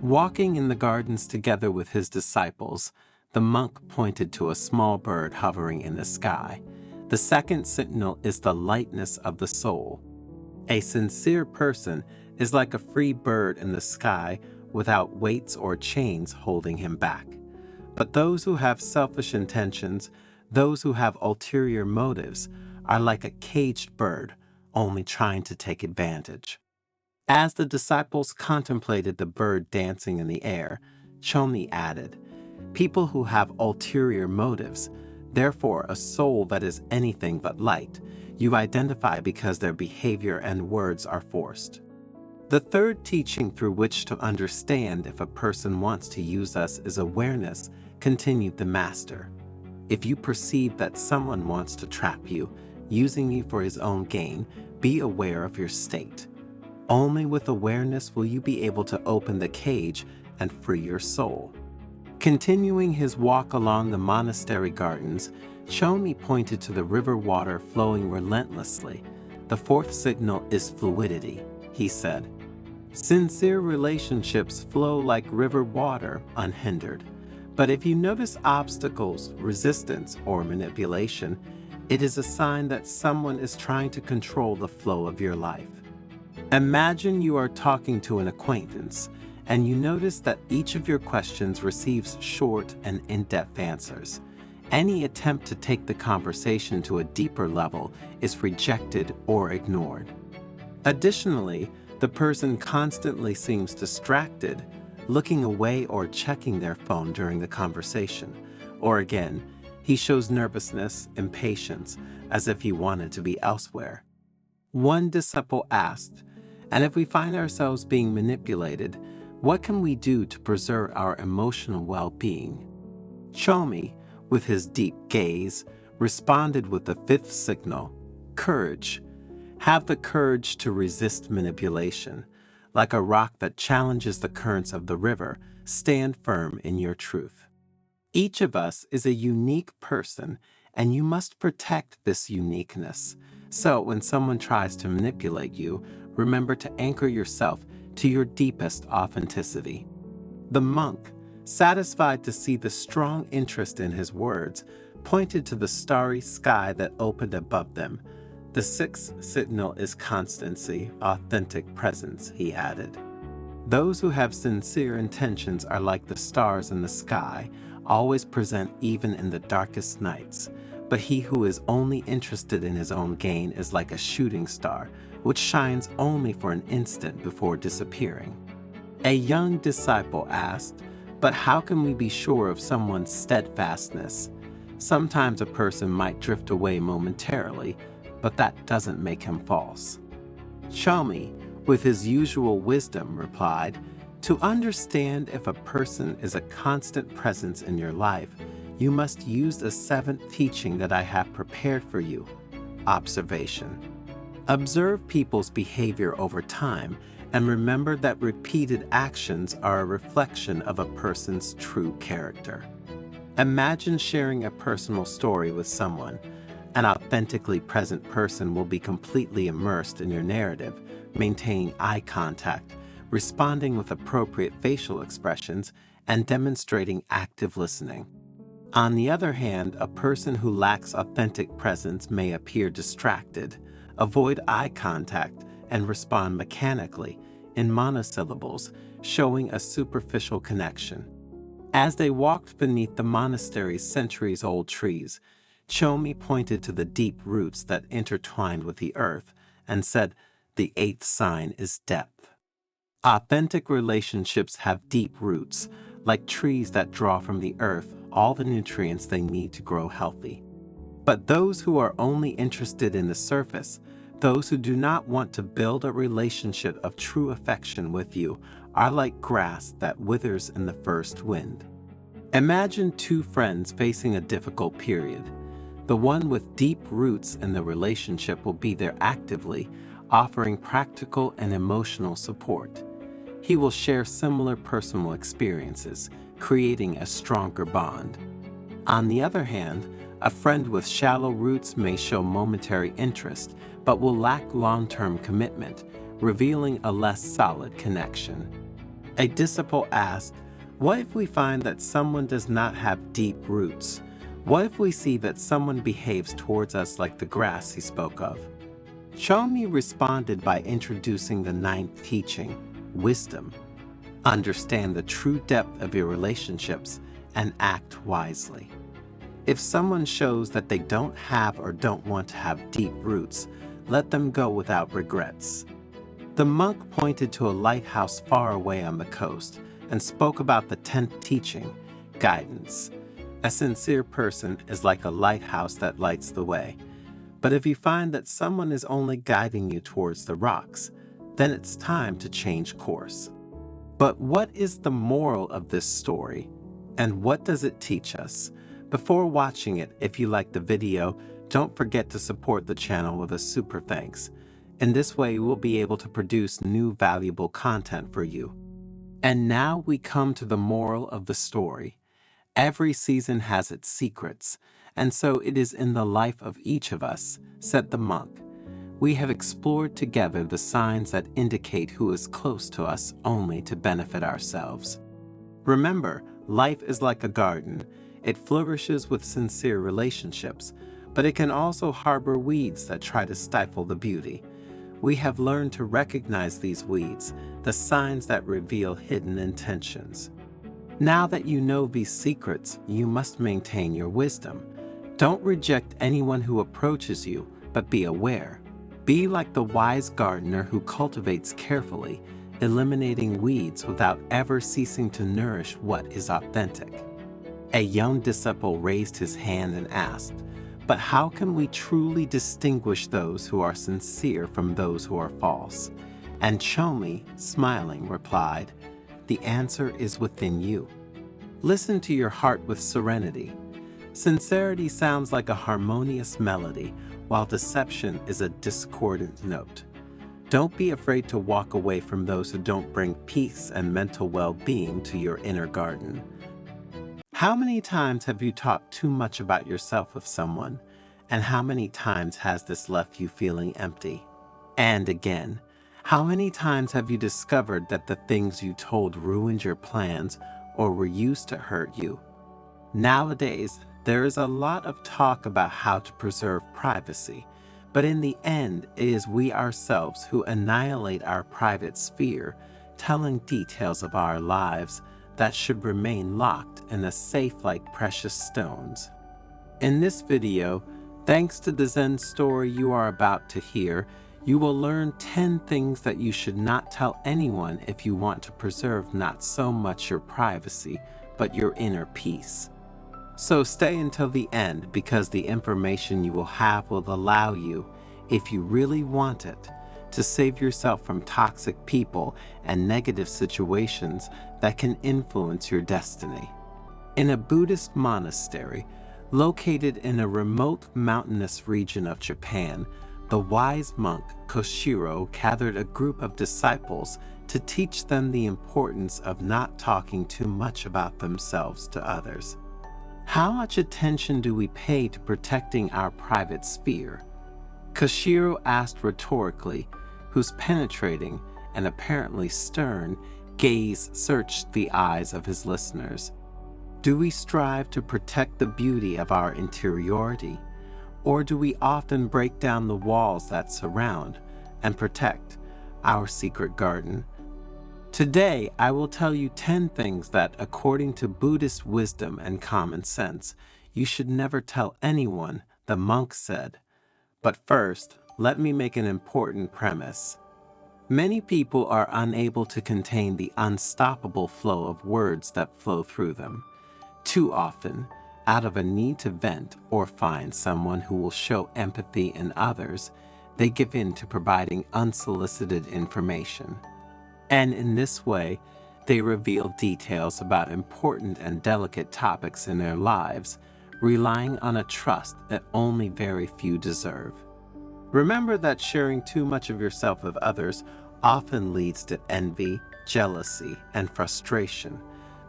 Walking in the gardens together with his disciples, the monk pointed to a small bird hovering in the sky. The second signal is the lightness of the soul. A sincere person is like a free bird in the sky without weights or chains holding him back. But those who have selfish intentions, those who have ulterior motives, are like a caged bird, only trying to take advantage. As the disciples contemplated the bird dancing in the air, Chomi added, "People who have ulterior motives, therefore a soul that is anything but light, you identify because their behavior and words are forced." The third teaching through which to understand if a person wants to use us is awareness, continued the Master. If you perceive that someone wants to trap you, using you for his own gain, be aware of your state. Only with awareness will you be able to open the cage and free your soul. Continuing his walk along the monastery gardens, Chomi pointed to the river water flowing relentlessly. The fourth signal is fluidity, he said. Sincere relationships flow like river water, unhindered. But if you notice obstacles, resistance, or manipulation, it is a sign that someone is trying to control the flow of your life. Imagine you are talking to an acquaintance, and you notice that each of your questions receives short and in-depth answers. Any attempt to take the conversation to a deeper level is rejected or ignored. Additionally, the person constantly seems distracted, looking away or checking their phone during the conversation. Or again, he shows nervousness, impatience, as if he wanted to be elsewhere. One disciple asked, "And if we find ourselves being manipulated, what can we do to preserve our emotional well-being?" Chomi, with his deep gaze, responded with the fifth signal, courage. Have the courage to resist manipulation. Like a rock that challenges the currents of the river, stand firm in your truth. Each of us is a unique person, and you must protect this uniqueness. So when someone tries to manipulate you, remember to anchor yourself to your deepest authenticity. The monk, satisfied to see the strong interest in his words, pointed to the starry sky that opened above them. The sixth signal is constancy, authentic presence, he added. Those who have sincere intentions are like the stars in the sky, always present even in the darkest nights. But he who is only interested in his own gain is like a shooting star, which shines only for an instant before disappearing. A young disciple asked, "But how can we be sure of someone's steadfastness? Sometimes a person might drift away momentarily, but that doesn't make him false." Chomi, with his usual wisdom, replied, "To understand if a person is a constant presence in your life, you must use the seventh teaching that I have prepared for you, observation. Observe people's behavior over time and remember that repeated actions are a reflection of a person's true character." Imagine sharing a personal story with someone. An authentically present person will be completely immersed in your narrative, maintaining eye contact, responding with appropriate facial expressions, and demonstrating active listening. On the other hand, a person who lacks authentic presence may appear distracted, avoid eye contact, and respond mechanically in monosyllables, showing a superficial connection. As they walked beneath the monastery's centuries-old trees, Chomi pointed to the deep roots that intertwined with the earth and said, "The eighth sign is depth." Authentic relationships have deep roots, like trees that draw from the earth all the nutrients they need to grow healthy. But those who are only interested in the surface, those who do not want to build a relationship of true affection with you, are like grass that withers in the first wind. Imagine two friends facing a difficult period. The one with deep roots in the relationship will be there actively, offering practical and emotional support. He will share similar personal experiences, creating a stronger bond. On the other hand, a friend with shallow roots may show momentary interest, but will lack long-term commitment, revealing a less solid connection. A disciple asked, "What if we find that someone does not have deep roots? What if we see that someone behaves towards us like the grass he spoke of?" Chomi responded by introducing the ninth teaching, wisdom. Understand the true depth of your relationships and act wisely. If someone shows that they don't have or don't want to have deep roots, let them go without regrets. The monk pointed to a lighthouse far away on the coast and spoke about the 10th teaching, guidance. A sincere person is like a lighthouse that lights the way. But if you find that someone is only guiding you towards the rocks, then it's time to change course. But what is the moral of this story? And what does it teach us? Before watching it, if you liked the video, don't forget to support the channel with a super thanks. In this way, we'll be able to produce new valuable content for you. And now we come to the moral of the story. Every season has its secrets, and so it is in the life of each of us, said the monk. We have explored together the signs that indicate who is close to us only to benefit ourselves. Remember, life is like a garden. It flourishes with sincere relationships, but it can also harbor weeds that try to stifle the beauty. We have learned to recognize these weeds, the signs that reveal hidden intentions. Now that you know these secrets, you must maintain your wisdom. Don't reject anyone who approaches you, but be aware. Be like the wise gardener who cultivates carefully, eliminating weeds without ever ceasing to nourish what is authentic. A young disciple raised his hand and asked, "But how can we truly distinguish those who are sincere from those who are false?" And Chomi, smiling, replied, "The answer is within you. Listen to your heart with serenity. Sincerity sounds like a harmonious melody, while deception is a discordant note. Don't be afraid to walk away from those who don't bring peace and mental well-being to your inner garden." How many times have you talked too much about yourself with someone? And how many times has this left you feeling empty? And again, how many times have you discovered that the things you told ruined your plans or were used to hurt you? Nowadays, there is a lot of talk about how to preserve privacy, but in the end, it is we ourselves who annihilate our private sphere, telling details of our lives that should remain locked in a safe like precious stones. In this video, thanks to the Zen story you are about to hear, you will learn 10 things that you should not tell anyone if you want to preserve not so much your privacy, but your inner peace. So stay until the end, because the information you will have will allow you, if you really want it, to save yourself from toxic people and negative situations that can influence your destiny. In a Buddhist monastery, located in a remote mountainous region of Japan, the wise monk Koshiro gathered a group of disciples to teach them the importance of not talking too much about themselves to others. How much attention do we pay to protecting our private sphere? Koshiro asked rhetorically, whose penetrating and apparently stern gaze searched the eyes of his listeners. Do we strive to protect the beauty of our interiority, or do we often break down the walls that surround and protect our secret garden? Today, I will tell you 10 things that, according to Buddhist wisdom and common sense, you should never tell anyone, the monk said. But first, let me make an important premise. Many people are unable to contain the unstoppable flow of words that flow through them. Too often, out of a need to vent or find someone who will show empathy in others, they give in to providing unsolicited information. And in this way, they reveal details about important and delicate topics in their lives, relying on a trust that only very few deserve. Remember that sharing too much of yourself with others often leads to envy, jealousy, and frustration,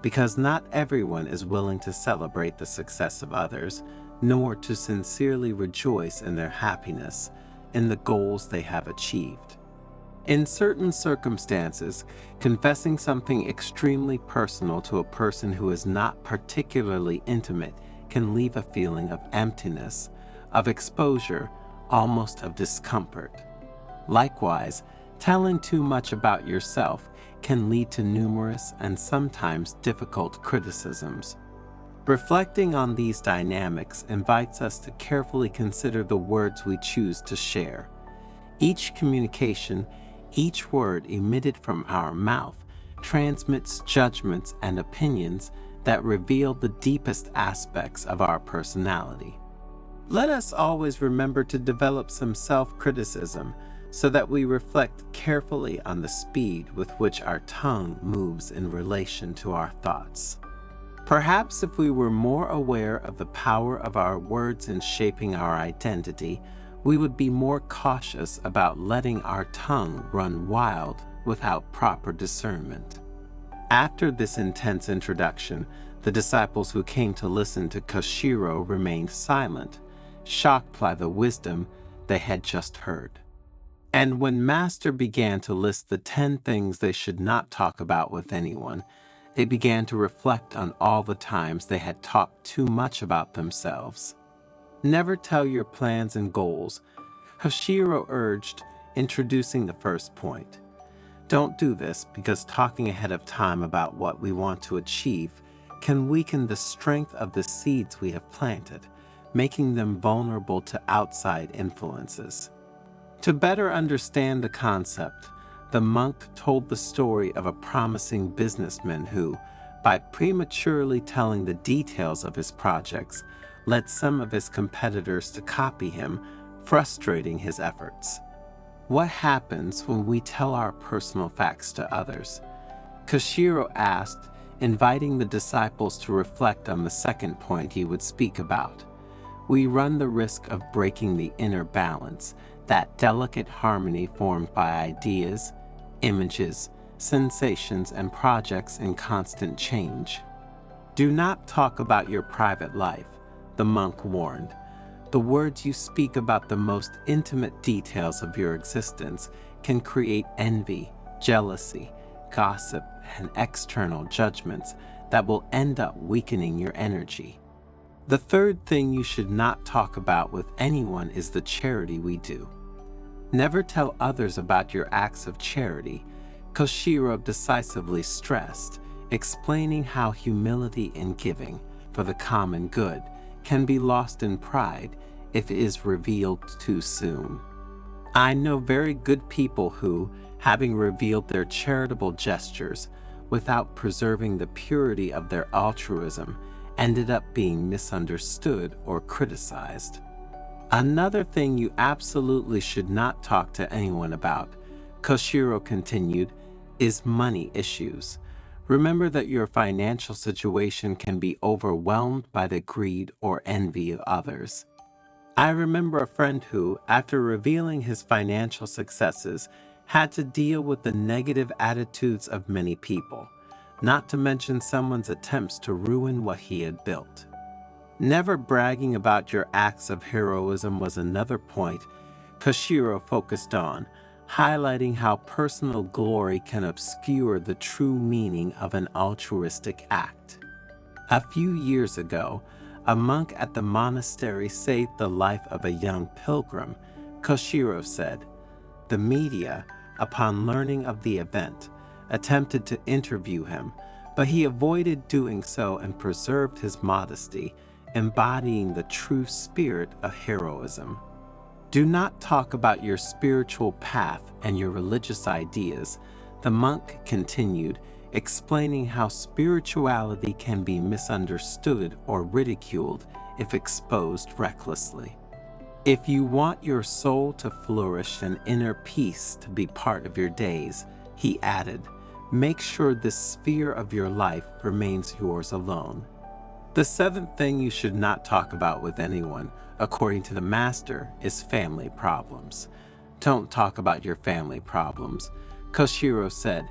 because not everyone is willing to celebrate the success of others, nor to sincerely rejoice in their happiness, in the goals they have achieved. In certain circumstances, confessing something extremely personal to a person who is not particularly intimate can leave a feeling of emptiness, of exposure, almost of discomfort. Likewise, telling too much about yourself can lead to numerous and sometimes difficult criticisms. Reflecting on these dynamics invites us to carefully consider the words we choose to share. Each communication, each word emitted from our mouth, transmits judgments and opinions that reveal the deepest aspects of our personality. Let us always remember to develop some self-criticism so that we reflect carefully on the speed with which our tongue moves in relation to our thoughts. Perhaps if we were more aware of the power of our words in shaping our identity, we would be more cautious about letting our tongue run wild without proper discernment. After this intense introduction, The disciples who came to listen to Koshiro remained silent, shocked by the wisdom they had just heard. And when Master began to list the 10 things they should not talk about with anyone, they began to reflect on all the times they had talked too much about themselves. Never tell your plans and goals, Koshiro urged, introducing the first point. Don't do this because talking ahead of time about what we want to achieve can weaken the strength of the seeds we have planted, making them vulnerable to outside influences. To better understand the concept, the monk told the story of a promising businessman who, by prematurely telling the details of his projects, led some of his competitors to copy him, frustrating his efforts. What happens when we tell our personal facts to others? Koshiro asked, inviting the disciples to reflect on the second point he would speak about. We run the risk of breaking the inner balance, that delicate harmony formed by ideas, images, sensations, and projects in constant change. Do not talk about your private life, the monk warned. The words you speak about the most intimate details of your existence can create envy, jealousy, gossip, and external judgments that will end up weakening your energy. The third thing you should not talk about with anyone is the charity we do. Never tell others about your acts of charity, Koshiro decisively stressed, explaining how humility in giving for the common good can be lost in pride if it is revealed too soon. I know very good people who, having revealed their charitable gestures without preserving the purity of their altruism, ended up being misunderstood or criticized. Another thing you absolutely should not talk to anyone about, Koshiro continued, is money issues. Remember that your financial situation can be overwhelmed by the greed or envy of others. I remember a friend who, after revealing his financial successes, had to deal with the negative attitudes of many people, not to mention someone's attempts to ruin what he had built. Never bragging about your acts of heroism was another point Koshiro focused on, highlighting how personal glory can obscure the true meaning of an altruistic act. A few years ago, a monk at the monastery saved the life of a young pilgrim, Koshiro said. The media, upon learning of the event, attempted to interview him, but he avoided doing so and preserved his modesty, embodying the true spirit of heroism. Do not talk about your spiritual path and your religious ideas, the monk continued, explaining how spirituality can be misunderstood or ridiculed if exposed recklessly. If you want your soul to flourish and inner peace to be part of your days, he added, make sure this sphere of your life remains yours alone. The seventh thing you should not talk about with anyone, according to the master, is family problems. Don't talk about your family problems, Koshiro said,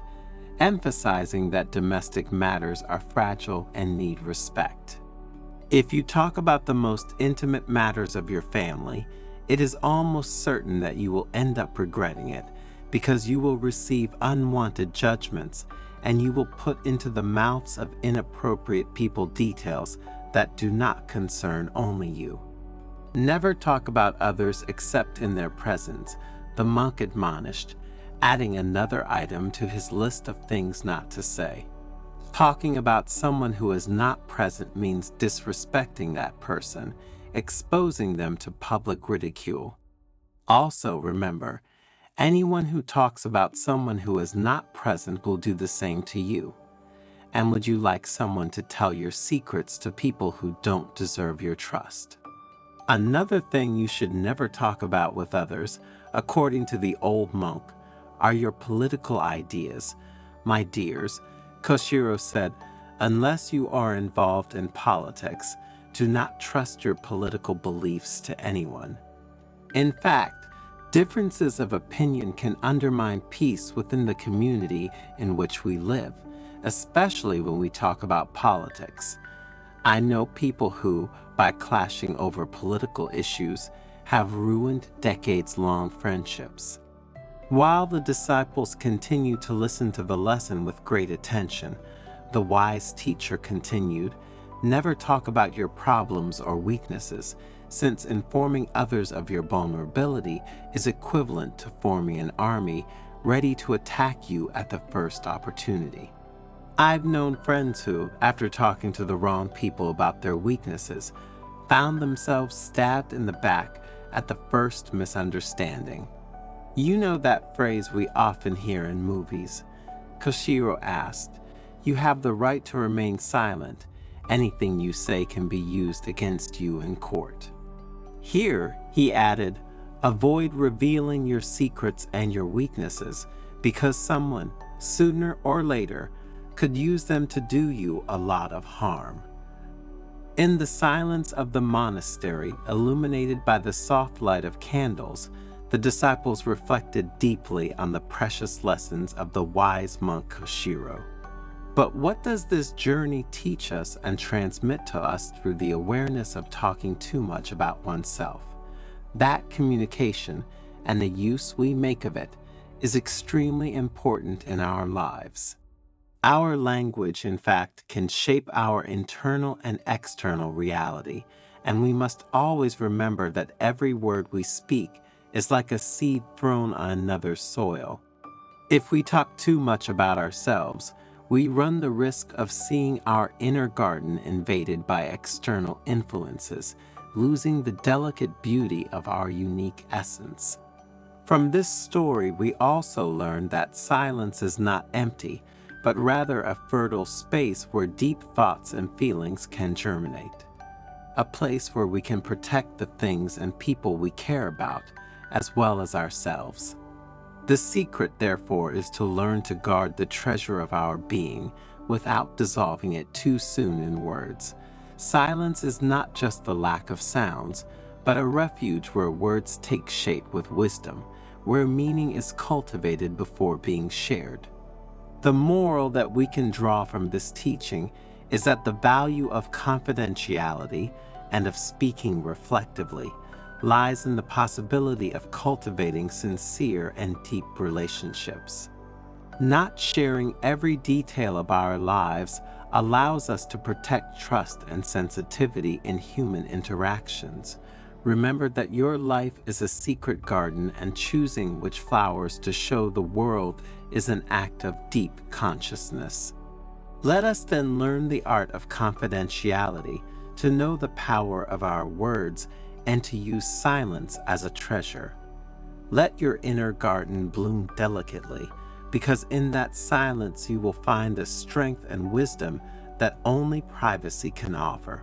emphasizing that domestic matters are fragile and need respect. If you talk about the most intimate matters of your family, it is almost certain that you will end up regretting it, because you will receive unwanted judgments and you will put into the mouths of inappropriate people details that do not concern only you. Never talk about others except in their presence, the monk admonished, adding another item to his list of things not to say. Talking about someone who is not present means disrespecting that person, exposing them to public ridicule. Also remember, anyone who talks about someone who is not present will do the same to you. And would you like someone to tell your secrets to people who don't deserve your trust? Another thing you should never talk about with others, according to the old monk, are your political ideas. My dears, Koshiro said, unless you are involved in politics, do not trust your political beliefs to anyone. In fact, differences of opinion can undermine peace within the community in which we live, especially when we talk about politics. I know people who, by clashing over political issues, have ruined decades-long friendships. While the disciples continued to listen to the lesson with great attention, the wise teacher continued, "Never talk about your problems or weaknesses, since informing others of your vulnerability is equivalent to forming an army ready to attack you at the first opportunity." I've known friends who, after talking to the wrong people about their weaknesses, found themselves stabbed in the back at the first misunderstanding. You know that phrase we often hear in movies? Koshiro asked, "You have the right to remain silent. Anything you say can be used against you in court." Here, he added, "Avoid revealing your secrets and your weaknesses because someone, sooner or later, could use them to do you a lot of harm." In the silence of the monastery, illuminated by the soft light of candles, the disciples reflected deeply on the precious lessons of the wise monk Koshiro. But what does this journey teach us and transmit to us through the awareness of talking too much about oneself? That communication and the use we make of it is extremely important in our lives. Our language, in fact, can shape our internal and external reality, and we must always remember that every word we speak is like a seed thrown on another's soil. If we talk too much about ourselves, we run the risk of seeing our inner garden invaded by external influences, losing the delicate beauty of our unique essence. From this story, we also learn that silence is not empty, but rather a fertile space where deep thoughts and feelings can germinate. A place where we can protect the things and people we care about, as well as ourselves. The secret, therefore, is to learn to guard the treasure of our being without dissolving it too soon in words. Silence is not just the lack of sounds, but a refuge where words take shape with wisdom, where meaning is cultivated before being shared. The moral that we can draw from this teaching is that the value of confidentiality and of speaking reflectively lies in the possibility of cultivating sincere and deep relationships. Not sharing every detail of our lives allows us to protect trust and sensitivity in human interactions. Remember that your life is a secret garden, and choosing which flowers to show the world is an act of deep consciousness. Let us then learn the art of confidentiality, to know the power of our words, and to use silence as a treasure. Let your inner garden bloom delicately, because in that silence you will find the strength and wisdom that only privacy can offer.